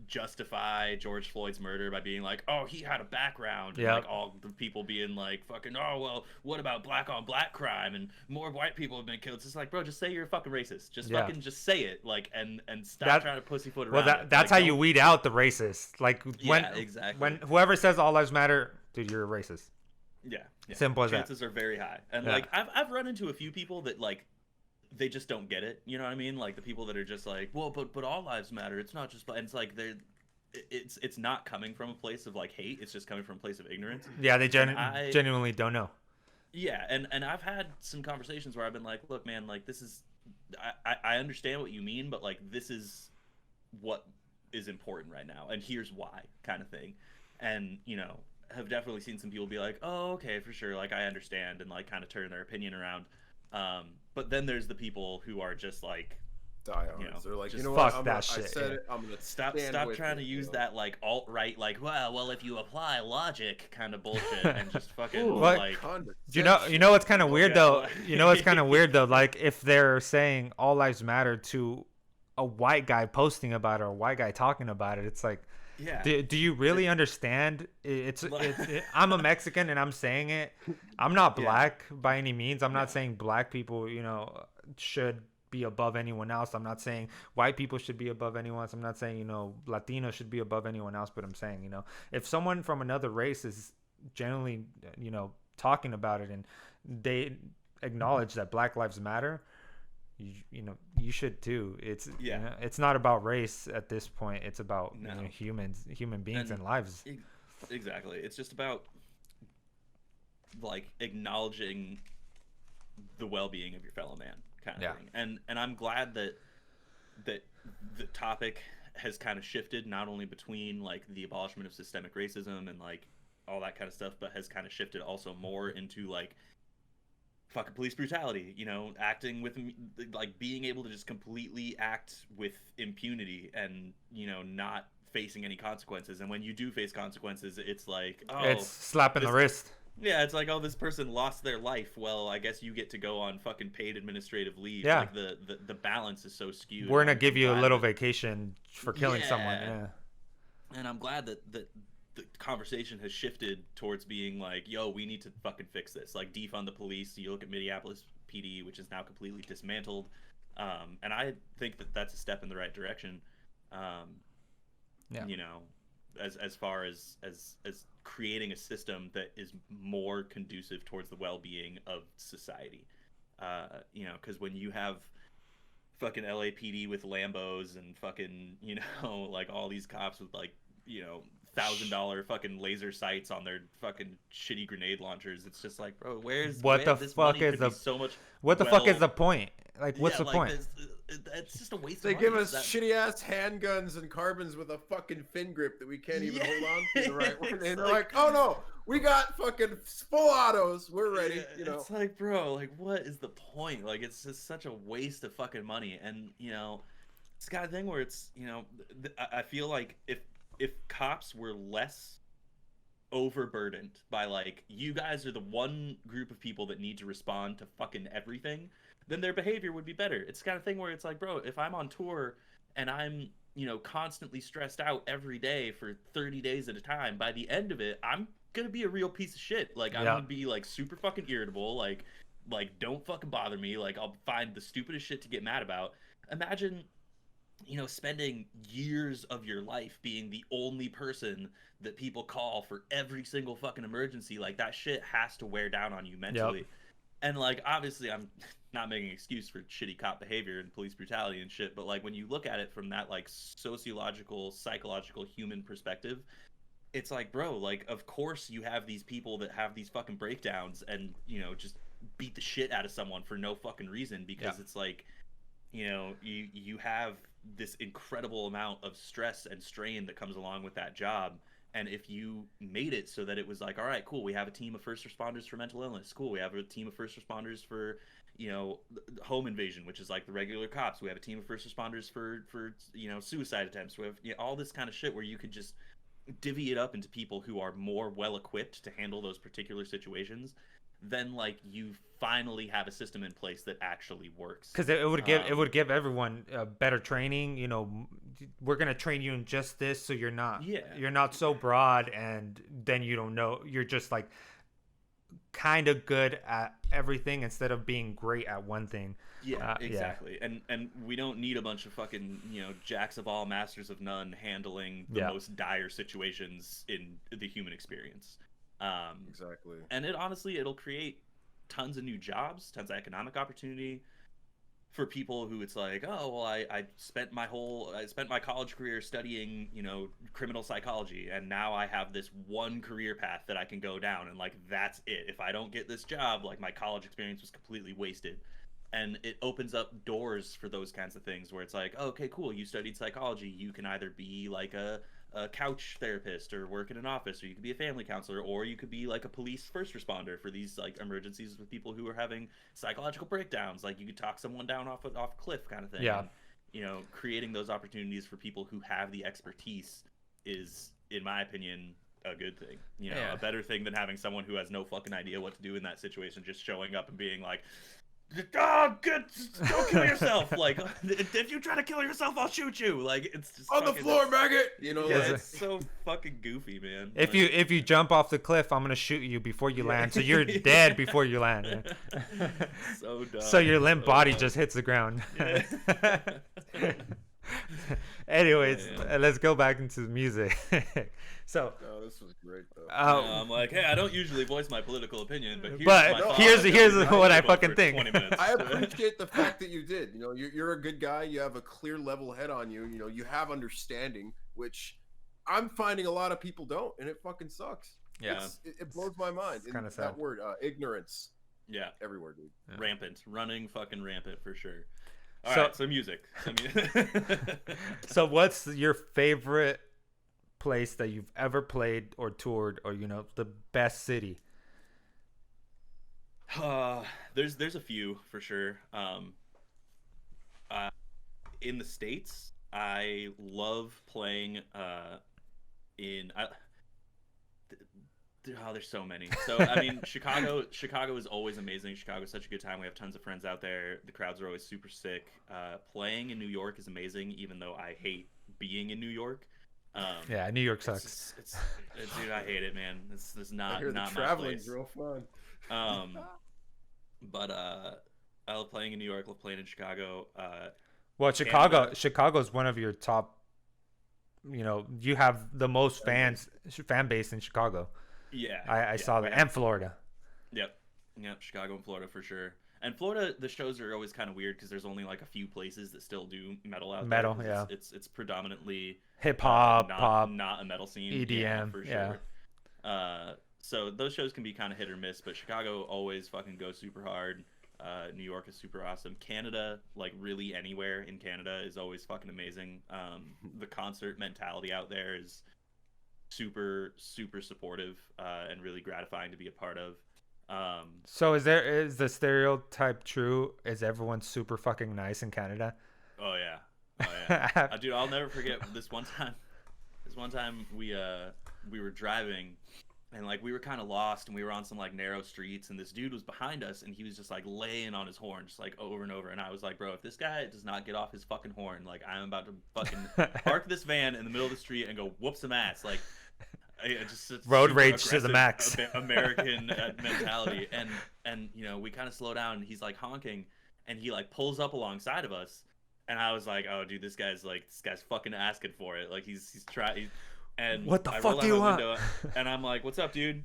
justify George Floyd's murder by being like, oh, he had a background, and like all the people being like, fucking, oh, well, what about black on black crime and more white people have been killed? It's just like, bro, just say you're a fucking racist. Just fucking just say it, like, and stop trying to pussyfoot around. Well, that's like, how you weed out the racists. Like when whoever says all lives matter, dude, you're a racist. Yeah. Simple as that. Chances are very high. And like I've run into a few people that like they just don't get it. You know what I mean? Like the people that are just like, well, but all lives matter. It's not just, and it's like it's not coming from a place of like hate. It's just coming from a place of ignorance. Yeah, they genuinely don't know. Yeah, and I've had some conversations where I've been like, look, man, like this is, I understand what you mean, but like this is what is important right now, and here's why, kind of thing. And have definitely seen some people be like, oh, okay, for sure, like I understand, and like kind of turn their opinion around. But then there's the people who are just like diehards. They're like, fuck that shit. I said it. I'm gonna stop trying to use that like alt-right, like, well, if you apply logic kind of bullshit and just fucking like. You know what's kind of weird though? What's kind of weird though? Like if they're saying all lives matter to a white guy posting about it or a white guy talking about it, it's like, Yeah. Do you really understand? I'm a Mexican and I'm saying it. I'm not black by any means. I'm not saying black people, should be above anyone else. I'm not saying white people should be above anyone else. I'm not saying, Latino should be above anyone else. But I'm saying, if someone from another race is generally, talking about it and they acknowledge that Black Lives Matter, you should too. It's not about race at this point. It's about human beings and lives. Exactly. It's just about like acknowledging the well-being of your fellow man, kind of thing. And I'm glad that the topic has kind of shifted, not only between like the abolishment of systemic racism and like all that kind of stuff, but has kind of shifted also more into like fucking police brutality, acting with, like, being able to just completely act with impunity and, not facing any consequences. And when you do face consequences, it's like, oh, it's slapping the wrist. Yeah, it's like, oh, this person lost their life. Well, I guess you get to go on fucking paid administrative leave. Yeah. Like the balance is so skewed. We're gonna give you a little vacation for killing someone. Yeah. And I'm glad that the conversation has shifted towards being like, yo, we need to fucking fix this. Like, defund the police. You look at Minneapolis PD, which is now completely dismantled. And I think that that's a step in the right direction. As far as creating a system that is more conducive towards the well-being of society. Because when you have fucking LAPD with Lambos and fucking, like all these cops with like, $1,000 fucking laser sights on their fucking shitty grenade launchers, it's just like, bro, what the fuck is the point? Like, what's the point? It's just a waste they of money. Give us shitty ass handguns and carbons with a fucking fin grip that we can't even hold on to the right way. And they're like, oh no, we got fucking full autos, we're ready. It's like, bro, like, what is the point? Like, it's just such a waste of fucking money. And it's the kind of thing where it's, I feel like if cops were less overburdened by like, you guys are the one group of people that need to respond to fucking everything, then their behavior would be better. It's the kind of thing where it's like, bro, if I'm on tour and I'm, constantly stressed out every day for 30 days at a time, by the end of it, I'm gonna be a real piece of shit. Like, I'm gonna be like super fucking irritable. Like don't fucking bother me. Like, I'll find the stupidest shit to get mad about. Imagine, spending years of your life being the only person that people call for every single fucking emergency. Like, that shit has to wear down on you mentally. Yep. And like, obviously I'm not making an excuse for shitty cop behavior and police brutality and shit, but like, when you look at it from that like sociological, psychological, human perspective, it's like, bro, like, of course you have these people that have these fucking breakdowns and, just beat the shit out of someone for no fucking reason, because it's like, you have this incredible amount of stress and strain that comes along with that job. And if you made it so that it was like, all right, cool, we have a team of first responders for mental illness. Cool, we have a team of first responders for, home invasion, which is like the regular cops. We have a team of first responders for suicide attempts. We have all this kind of shit where you could just divvy it up into people who are more well-equipped to handle those particular situations. Then like, you finally have a system in place that actually works. Because it would give everyone better training. We're gonna train you in just this, so you're not so broad, and then you don't know. You're just like kind of good at everything instead of being great at one thing. Exactly. And we don't need a bunch of fucking jacks of all, masters of none handling the most dire situations in the human experience. Exactly. And it'll create tons of new jobs, tons of economic opportunity for people who it's like, oh, well, I spent my college career studying, criminal psychology, and now I have this one career path that I can go down, and like, that's it. If I don't get this job, like, my college experience was completely wasted. And it opens up doors for those kinds of things where it's like, oh, okay, cool, you studied psychology, you can either be like a couch therapist or work in an office, or you could be a family counselor, or you could be like a police first responder for these like emergencies with people who are having psychological breakdowns. Like, you could talk someone down off a cliff kind of thing. And, creating those opportunities for people who have the expertise is, in my opinion, a good thing. A better thing than having someone who has no fucking idea what to do in that situation just showing up and being like, good, don't kill yourself. Like, if you try to kill yourself, I'll shoot you. Like, it's just On the fucking, floor, maggot. You know, Yeah, like, it's so fucking goofy, man. If Like, you jump off the cliff, I'm gonna shoot you before you land, so you're dead before you land. so dumb. So your limp so body dumb. just hits the ground. Yeah. Anyways, Yeah. let's go back into the music. So, no, this was great though. I'm like, hey, I don't usually voice my political opinion, but But my thoughts. here's I'm what I gonna go fucking for think. 20 minutes. I appreciate the fact that you did. You know, you're a good guy. You have a clear level head on you. You know, you have understanding, which I'm finding a lot of people don't, and it fucking sucks. yeah, It blows my mind. it's kinda And sad. that word, ignorance, Yeah, everywhere, dude. Yeah. rampant, running fucking rampant for sure. All So- right, so music. So what's your favorite place that you've ever played or toured, or the best city? There's a few for sure. In the States, I love playing there's so many. So I mean, Chicago is always amazing. Chicago's such a good time. We have tons of friends out there. The crowds are always super sick. Playing in New York is amazing, even though I hate being in New York. Yeah, New York It's, sucks. just- dude, I hate it, man. It's I not hear the my traveling's place. real fun. But I love playing in New York. Love playing in Chicago. Well, Canada. Chicago's one of your top. You have the most fan base in Chicago. Yeah, I saw that, and Florida. Yep, Chicago and Florida for sure. And Florida, the shows are always kind of weird because there's only like a few places that still do metal out Metal, there. 'Cause yeah. It's predominantly Hip hop, pop. not a metal scene. EDM, for yeah. sure. So those shows can be kind of hit or miss, but Chicago always fucking goes super hard. New York is super awesome. Canada, like really anywhere in Canada, is always fucking amazing. The concert mentality out there is super supportive and really gratifying to be a part of. So is the stereotype true? Is everyone super fucking nice in Canada? Oh yeah. Dude, I'll never forget this one time. This one time we were driving, and like we were kind of lost, and we were on some like narrow streets, and this dude was behind us, and he was just like laying on his horn, just like over and over. And I was like, bro, if this guy does not get off his fucking horn, like I'm about to fucking park this van in the middle of the street and go whoop some ass, like. Just Road super rage to the aggressive max. American mentality, and we kind of slow down, and he's like honking, and he like pulls up alongside of us, and I was like, oh dude, this guy's fucking asking for it, like he's trying. And What the I fuck roll do out you my want? window, and I'm like, what's up, dude?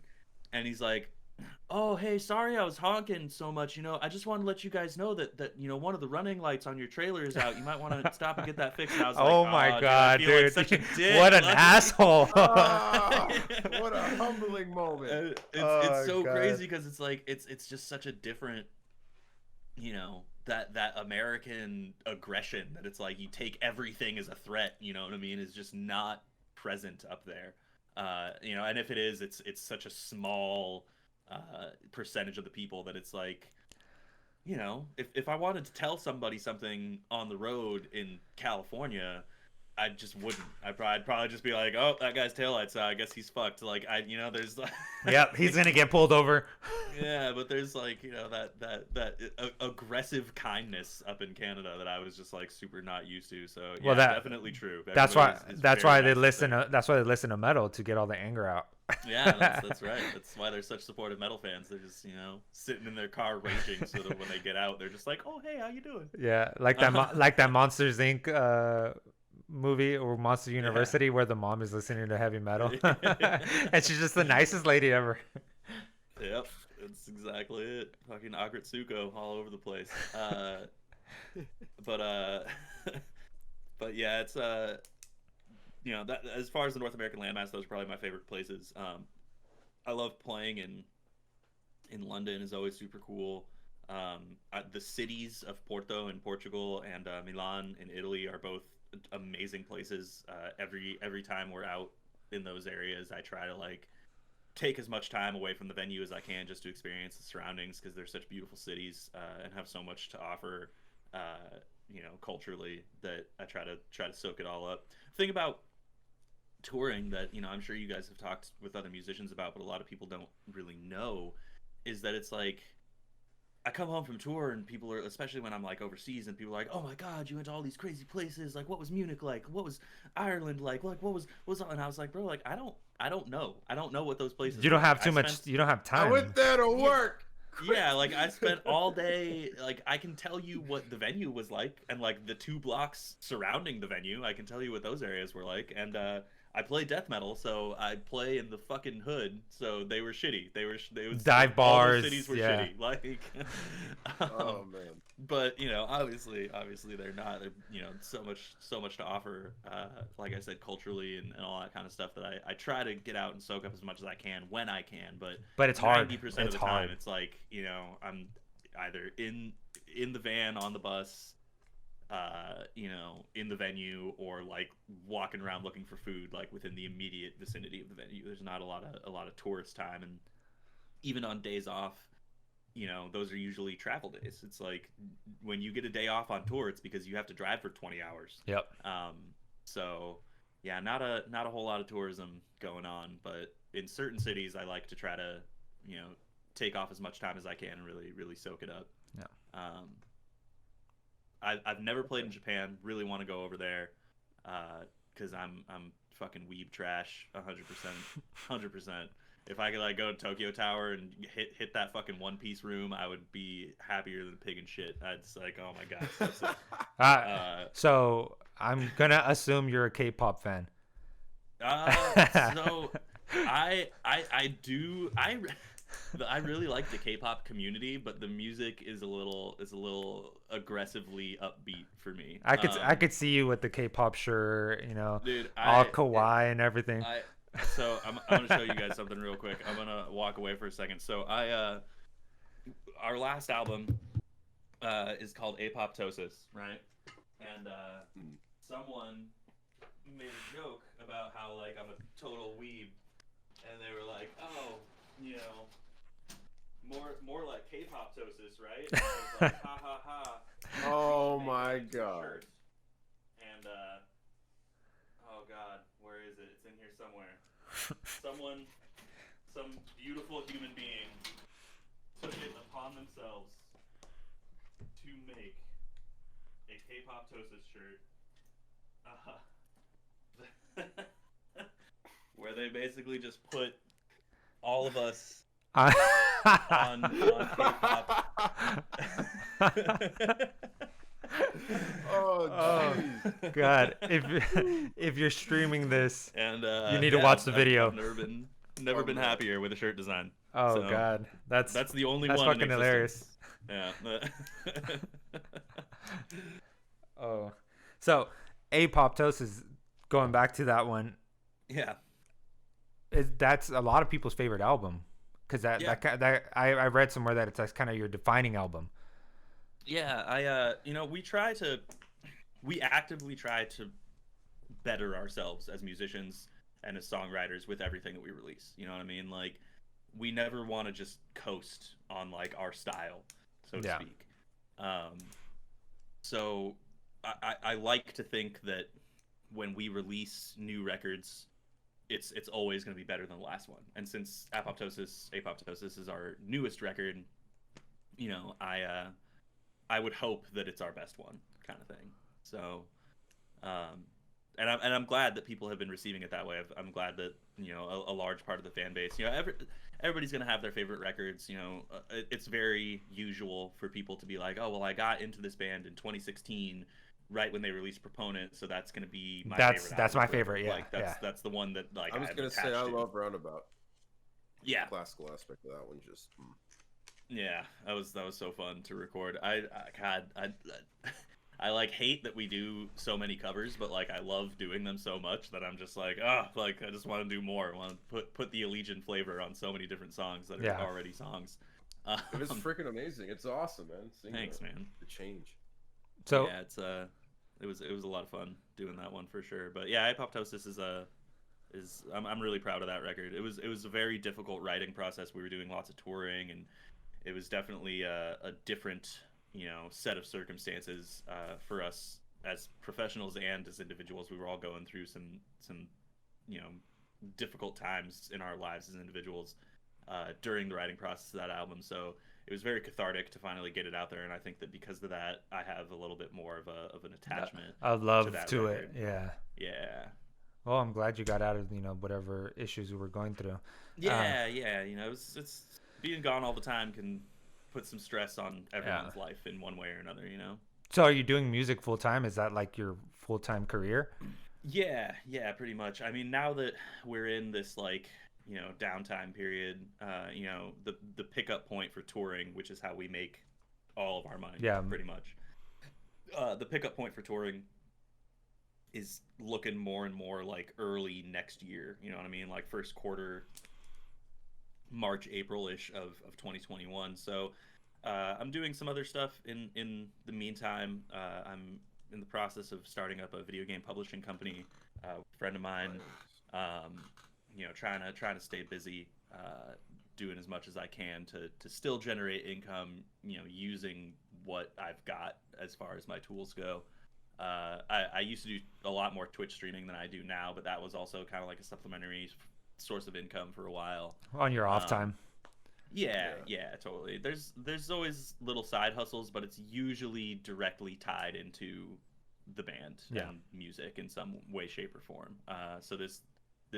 And he's like, oh hey, sorry I was honking so much, I just want to let you guys know that one of the running lights on your trailer is out, you might want to stop and get that fixed. And I was Oh like, my oh, god, dude, I feel dude! like such a dick. What an Like- asshole! Ah, what a humbling moment. It's so God. crazy because it's like it's just such a different, that American aggression that it's like you take everything as a threat. You know what I mean? Is just not present up there. And if it is, it's such a small percentage of the people that it's like, if I wanted to tell somebody something on the road in California, I just wouldn't. I'd probably just be like, oh, that guy's taillights out. I guess he's fucked. Like there's like, Yep, he's gonna get pulled over. yeah, but there's like that aggressive kindness up in Canada that I was just like super not used to. So yeah, Well, that- definitely true. That's why. Everybody is That's very why they nice up listen. there. That's why they listen to metal to get all the anger out. Yeah, that's right. That's why they're such supportive metal fans. They're just sitting in their car raging, so that when they get out, they're just like, oh hey, how you doing? Yeah, like that. Like that Monsters Inc. Movie or Monster University where the mom is listening to heavy metal, and she's just the nicest lady ever. Yep, that's exactly it. Fucking Agretsuko all over the place. But yeah, it's that as far as the North American landmass, those are probably my favorite places. I love playing in London is always super cool. The cities of Porto in Portugal and Milan in Italy are both amazing places. Every time we're out in those areas, I try to like take as much time away from the venue as I can just to experience the surroundings because they're such beautiful cities and have so much to offer culturally that I try to soak it all up. The thing about touring that I'm sure you guys have talked with other musicians about, but a lot of people don't really know, is that it's like I come home from tour and people are, especially when I'm like overseas, and people are like, "Oh my God, you went to all these crazy places. Like, what was Munich like? What was Ireland like? Like, what was?" And I was like, "Bro, like, I don't know. I don't know what those places You were don't have like. too I much. spent, You don't have I time. went there to yeah, work. yeah, like I spent all day. Like, I can tell you what the venue was like, and like the 2 blocks surrounding the venue, I can tell you what those areas were like. And I play death metal, so I play in the fucking hood. So they were shitty. They was Dive all those bars. cities were Yeah. shitty. Like, Oh man. but you know, obviously they're not. You know, so much to offer. Like I said, culturally and all that kind of stuff that I try to get out and soak up as much as I can when I can. But it's hard. 90% of It's the time, hard. it's like, you know, I'm either in the van on the bus, you know, in the venue, or like walking around looking for food, like within the immediate vicinity of the venue. There's not a lot of tourist time, and even on days off, you know, those are usually travel days. It's like when you get a day off on tour, it's because you have to drive for 20 hours. Yep. So yeah, not a whole lot of tourism going on, but in certain cities, I like to try to, you know, take off as much time as I can and really soak it up. Yeah. I've never played in Japan. Really want to go over there, because I'm fucking weeb trash, 100%. If I could like go to Tokyo Tower and hit that fucking One Piece room, I would be happier than a pig in shit. I'd just like, oh my god. So sick. So I'm gonna assume you're a K-pop fan. So I really like the K-pop community, but the music is a little aggressively upbeat for me. I could see you with the K-pop shirt, you know, Dude, all kawaii and everything. So I'm gonna show you guys something real quick. I'm gonna walk away for a second. So our last album is called Apoptosis, right? And someone made a joke about how like I'm a total weeb, and they were like, "Oh, you know, more like Kpoptosis, right?" And I was like, "Ha ha ha." Oh Make my it into a god. shirt. And oh god, where is it? It's in here somewhere. Some beautiful human being took it upon themselves to make a Kpoptosis shirt. Where they basically just put all of us on Kpop. Oh, jeez. God, if you're streaming this, And you need to watch the video. I've never been happier with a shirt design. Oh So, God, that's the only that's one. fucking in hilarious. existence. Yeah. Oh, so Apoptosis, going back to that one, Yeah. that's a lot of people's favorite album, because I read somewhere that that's kind of your defining album. Yeah, you know, we actively try to better ourselves as musicians and as songwriters with everything that we release. You know what I mean? Like, we never want to just coast on like our style, so to speak. So I like to think that when we release new records, it's always going to be better than the last one. And since Apoptosis is our newest record, you know, I would hope that it's our best one, kind of thing. So, and I'm glad that people have been receiving it that way. I'm glad that, you know, a large part of the fan base, you know, everybody's gonna have their favorite records. You know, it's very usual for people to be like, oh well, I got into this band in 2016, right when they released Proponent, so that's gonna be my favorite. That's my favorite. Yeah, like that's the one that like I was gonna say I love Roundabout. Yeah, the classical aspect of that one just. Yeah, that was so fun to record. I like hate that we do so many covers, but like I love doing them so much that I'm just like, like I just want to do more. I want to put the Allegiant flavor on so many different songs that are already songs. It was freaking amazing. It's awesome, man. Thanks, man. The change. So yeah, it was a lot of fun doing that one for sure. But yeah, Apoptosis is I'm really proud of that record. It was a very difficult writing process. We were doing lots of touring, and it was definitely a different, you know, set of circumstances for us as professionals and as individuals. We were all going through some you know, difficult times in our lives as individuals during the writing process of that album. So it was very cathartic to finally get it out there, and I think that because of that, I have a little bit more of an attachment I love to that to record. it. Yeah. Yeah. Well, I'm glad you got out of whatever issues you were going through. Yeah, yeah. You know, it's being gone all the time can put some stress on everyone's life in one way or another. You know. So, are you doing music full time? Is that like your full time career? Yeah, yeah, pretty much. I mean, now that we're in this like downtime period, the pickup point for touring, which is how we make all of our money. Yeah. Pretty much. The pickup point for touring is looking more and more like early next year. You know what I mean? Like first quarter, March, April-ish of 2021. So I'm doing some other stuff in the meantime. I'm in the process of starting up a video game publishing company with a friend of mine. Trying to stay busy, doing as much as I can to still generate income, using what I've got as far as my tools go. I used to do a lot more Twitch streaming than I do now, but that was also kind of like a supplementary source of income for a while. On your off time. Yeah, totally. There's always little side hustles, but it's usually directly tied into the band and music in some way, shape, or form. So this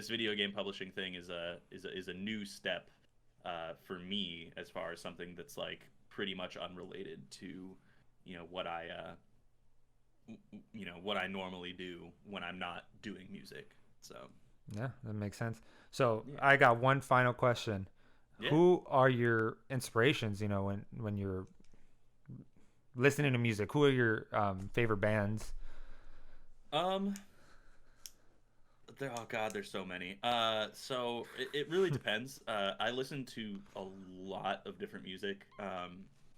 video game publishing thing is a new step for me as far as something that's like pretty much unrelated to what I normally do when I'm not doing music. So yeah, that makes sense. So I got one final question. Yeah. Who are your inspirations? When you're listening to music, who are your favorite bands? Oh God, there's so many. So it really depends. I listen to a lot of different music.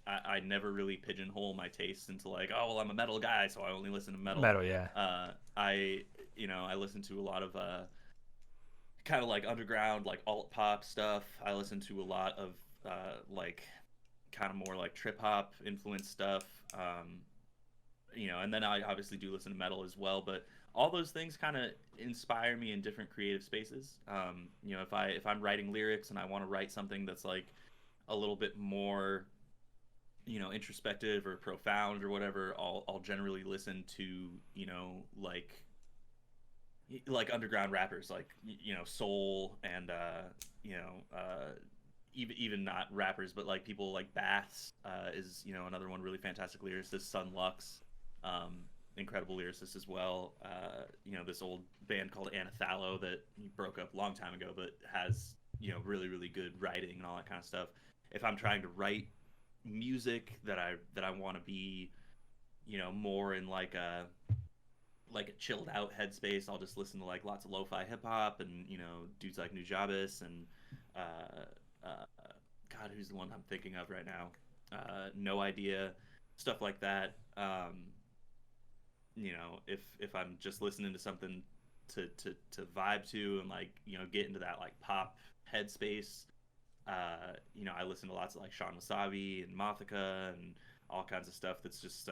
I never really pigeonhole my tastes into like, oh well, I'm a metal guy, so I only listen to metal. Metal, yeah. I listen to a lot of kind of like underground, like alt pop stuff. I listen to a lot of like kind of more like trip hop influenced stuff. And then I obviously do listen to metal as well, but all those things kind of inspire me in different creative spaces. If I'm writing lyrics and I want to write something that's like a little bit more, introspective or profound or whatever, I'll generally listen to, like underground rappers, like, soul and, even not rappers, but like people like Baths is, another one really fantastic lyricist. Sun Lux, incredible lyricist as well. This old band called Anathallo that broke up a long time ago, but has, really, really good writing and all that kind of stuff. If I'm trying to write music that I want to be, more in like a chilled out headspace, I'll just listen to like lots of lo-fi hip hop and, dudes like Nujabes and God, who's the one I'm thinking of right now? No idea, stuff like that. If I'm just listening to something to vibe to and like, get into that like pop headspace, I listen to lots of like Sean Wasabi and Mathematica and all kinds of stuff that's just,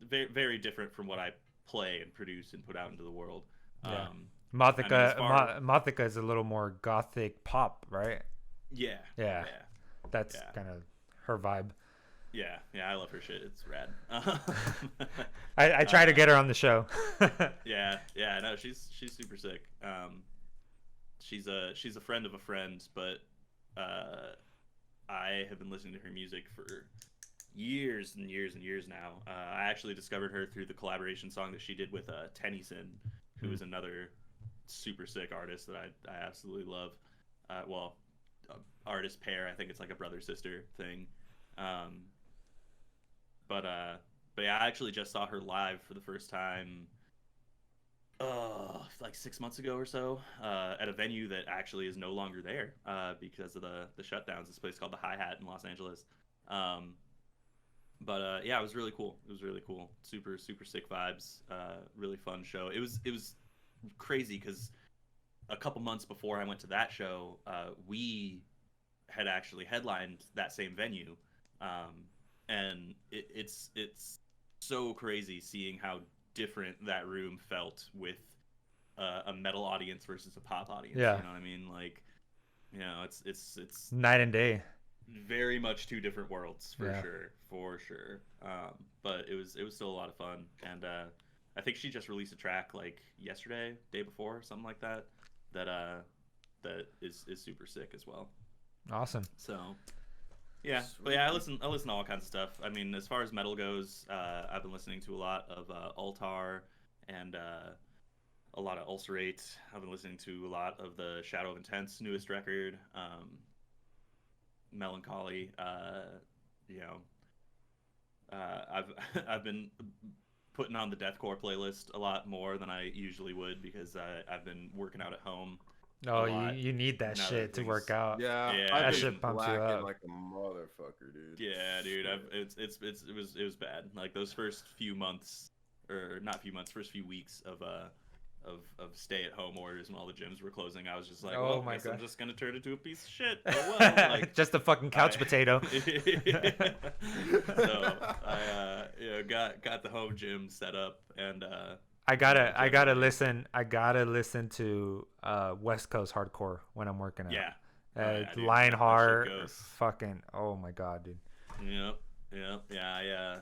very, very different from what I play and produce and put out into the world. Yeah. Mathematica is a little more gothic pop, right? Yeah. That's kind of her vibe. Yeah, I love her shit. It's rad. I try to get her on the show. yeah, no, she's super sick. She's a friend of a friend, but I have been listening to her music for years and years and years now. I actually discovered her through the collaboration song that she did with Tennyson, who is another super sick artist that I absolutely love. Artist pair. I think it's like a brother sister thing. But yeah, I actually just saw her live for the first time like 6 months ago or so, at a venue that actually is no longer there because of the shutdowns. This place called the Hi-Hat in Los Angeles. But yeah, it was really cool. Super, super sick vibes. Really fun show. It was crazy because a couple months before I went to that show, we had actually headlined that same venue. And it's so crazy seeing how different that room felt with a metal audience versus a pop audience. Yeah. You know what I mean? Like You know, it's night and day. very much two different worlds Yeah. for sure. But it was still a lot of fun, and I think she just released a track like yesterday, day before, something like that. That is super sick as well. Awesome. So yeah, Sweet. but yeah, I listen to all kinds of stuff. I mean, as far as metal goes, I've been listening to a lot of Altar and a lot of Ulcerate. I've been listening to a lot of the Shadow of Intense newest record, Melancholy. You know, I've been putting on the deathcore playlist a lot more than I usually would because I've been working out at home. Oh, lot. you need that Now that shit to things- work out. Yeah, Yeah, I've that been shit pumps you blacking up. like a motherfucker, dude. Yeah, dude. Shit. It was bad. Like those first few months, or not few months, first few weeks of stay-at-home orders when all the gyms were closing. I was just like, Oh well, my I guess I'm God. just gonna turn into a piece of shit. Oh well, like Just a fucking couch I- potato. So I got the home gym set up and I gotta definitely. listen to West Coast hardcore when I'm working out. Yeah. Oh, yeah, dude. That shit Lionheart, goes. fucking, oh my god, dude. Yep. Yeah.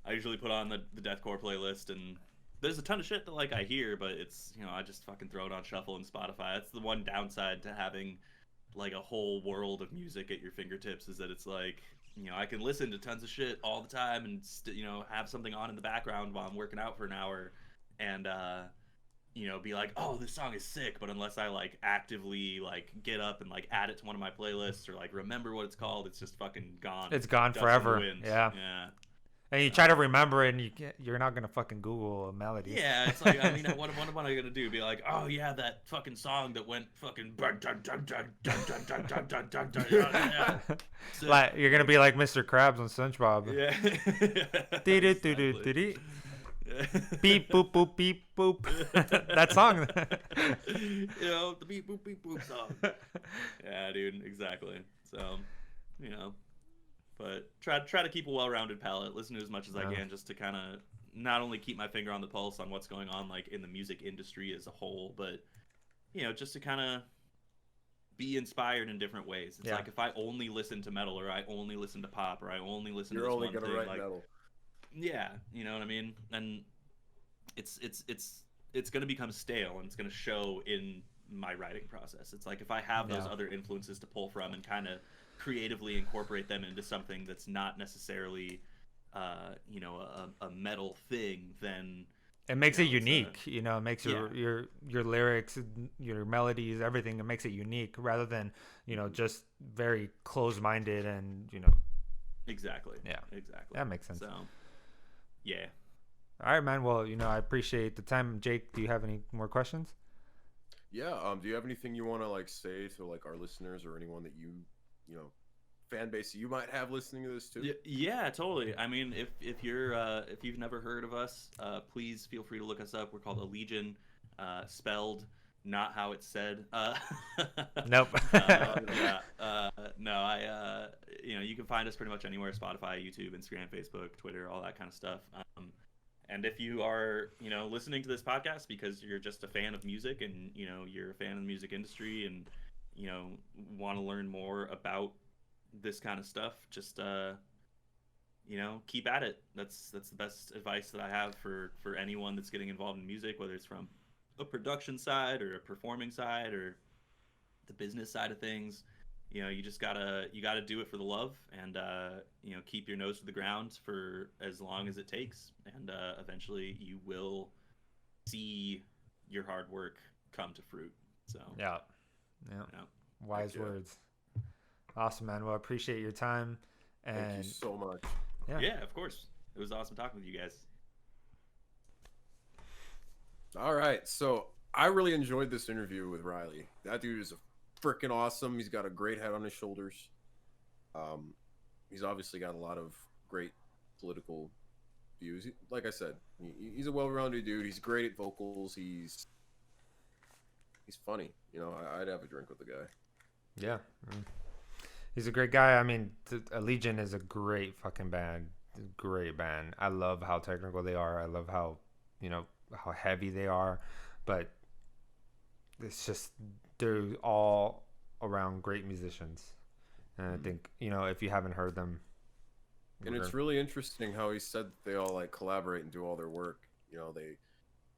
I usually put on the deathcore playlist, and there's a ton of shit that like I hear, but it's I just fucking throw it on shuffle and Spotify. That's the one downside to having like a whole world of music at your fingertips is that it's like I can listen to tons of shit all the time and have something on in the background while I'm working out for an hour, and be like, oh, this song is sick, but unless I like actively like get up and like add it to one of my playlists or like remember what it's called, it's just fucking gone. It's gone Dust in the forever. wind. Yeah. Yeah. And you try to remember it, and you're not gonna fucking Google a melody. Yeah, it's like, I mean, what am I gonna do? Be like, oh yeah, that fucking song that went fucking dun, dun, dun, dun, dun, dun, dun, dun, dun, dun, dun, yeah. So- Like you're gonna be like Mr. Krabs on SpongeBob. Yeah. Dee-doo-doo-doo-doo-dee. Beep boop boop beep boop. That song. The beep boop beep boop song. Yeah, dude, exactly. So, but try to keep a well-rounded palette. Listen to as much as I can, just to kind of not only keep my finger on the pulse on what's going on like in the music industry as a whole, but just to kind of be inspired in different ways. It's like if I only listen to metal, or I only listen to pop, or I only listen You're to this only one gonna thing, write like metal. yeah, you know what I mean? And it's going to become stale, and it's going to show in my writing process. It's like if I have those other influences to pull from and kind of creatively incorporate them into something that's not necessarily a metal thing, then It makes it it's unique. It makes your lyrics, your melodies, everything. It makes it unique rather than just very close-minded and exactly. Yeah. Exactly. That makes sense. So, yeah. All right, man. Well, I appreciate the time. Jake, do you have any more questions? Yeah. Do you have anything you want to like say to like our listeners or anyone that fan base that you might have listening to this too? Yeah, totally. I mean, if you've never heard of us, please feel free to look us up. We're called ALLEGEON, spelled not how it's said. Nope. No, you can find us pretty much anywhere: Spotify, YouTube, Instagram, Facebook, Twitter, all that kind of stuff. And if you are, listening to this podcast because you're just a fan of music and you're a fan of the music industry and want to learn more about this kind of stuff, just keep at it. That's the best advice that I have for anyone that's getting involved in music, whether it's from a production side or a performing side or the business side of things. You just gotta do it for the love, and keep your nose to the ground for as long as it takes, and eventually you will see your hard work come to fruit. So Yeah. Wise words. Awesome, man. Well, I appreciate your time. And Thank you so much. yeah, of course, it was awesome talking with you guys. All right, so I really enjoyed this interview with Riley. That dude is freaking awesome. He's got a great head on his shoulders. He's obviously got a lot of great political views. Like I said, he's a well-rounded dude. He's great at vocals. He's funny. I'd have a drink with the guy. yeah. He's a great guy. I mean, Allegiant is a great fucking band. Great band. I love how technical they are. I love how, how heavy they are. But it's just, they're all around great musicians. And I Mhm. think, you know, if you haven't heard them, And it's really interesting how he said that they all like collaborate and do all their work. You know,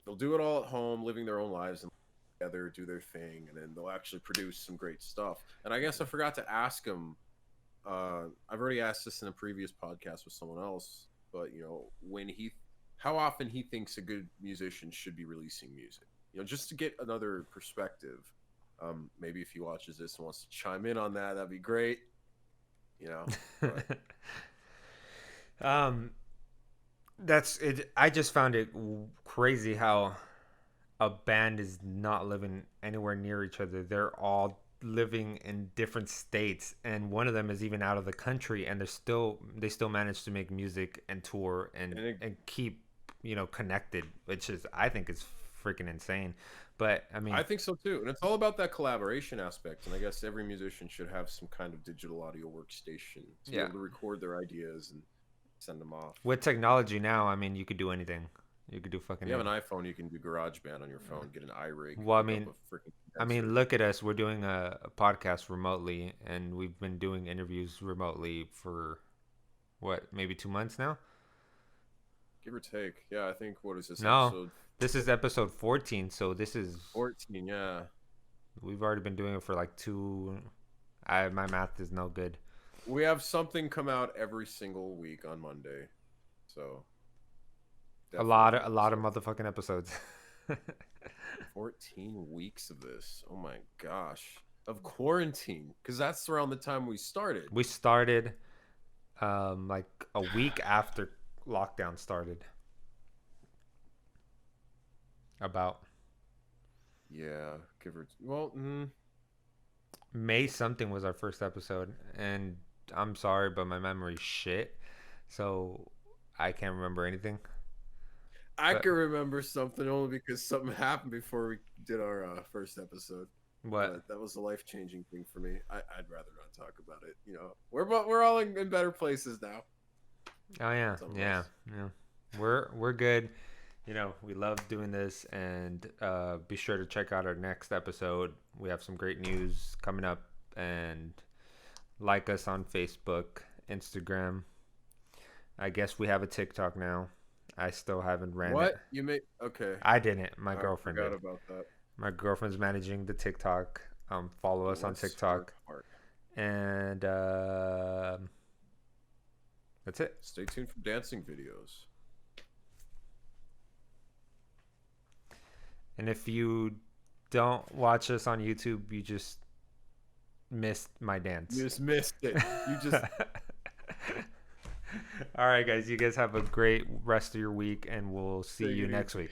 they'll do it all at home, living their own lives and together, do their thing, and then they'll actually produce some great stuff. And I guess I forgot to ask him. I've already asked this in a previous podcast with someone else, but you know, how often he thinks a good musician should be releasing music. You know, just to get another perspective. Maybe if he watches this and wants to chime in on that, that'd be great. You know, but that's it. I just found it crazy how a band is not living anywhere near each other. They're all living in different states, and one of them is even out of the country, and they still manage to make music and tour and keep, you know, connected, which is, I think, is freaking insane. But I mean, I think so too, and it's all about that collaboration aspect. And I guess every musician should have some kind of digital audio workstation to be able to record their ideas and send them off. with technology now, I mean, you could do anything. You could do fucking. If you have an iPhone, you can do GarageBand on your phone, get an iRig. Well, hook up a freaking I mean, condenser. look at us. We're doing a podcast remotely, and we've been doing interviews remotely for what, maybe 2 months now? Give or take. Yeah, I think, what is this No. episode? This is episode 14, so this is 14. Yeah. we've already been doing it for like two. My math is no good. We have something come out every single week on Monday. So A lot of motherfucking episodes. 14 weeks of this. Oh my gosh. Of quarantine, because that's around the time we started. We started like a week after lockdown started. About Yeah, give or well, May something was our first episode, and I'm sorry, but my memory's shit, so I can't remember anything. I But- can remember something only because something happened before we did our first episode. What? But that was a life-changing thing for me. I'd rather not talk about it. You know, we're all in better places now. Oh yeah, Some of yeah, us. yeah. We're good. You know, we love doing this, and be sure to check out our next episode. We have some great news coming up, and like us on Facebook, Instagram. I guess we have a TikTok now. I still haven't ran What it. you made? Okay, I didn't. My I girlfriend forgot did. about that. My girlfriend's managing the TikTok. Follow us on Bless her TikTok, heart. and that's it. Stay tuned for dancing videos. And if you don't watch us on YouTube, you just missed my dance. You just missed it. You just All right, guys. You guys have a great rest of your week, and we'll see Take you it next easy. week.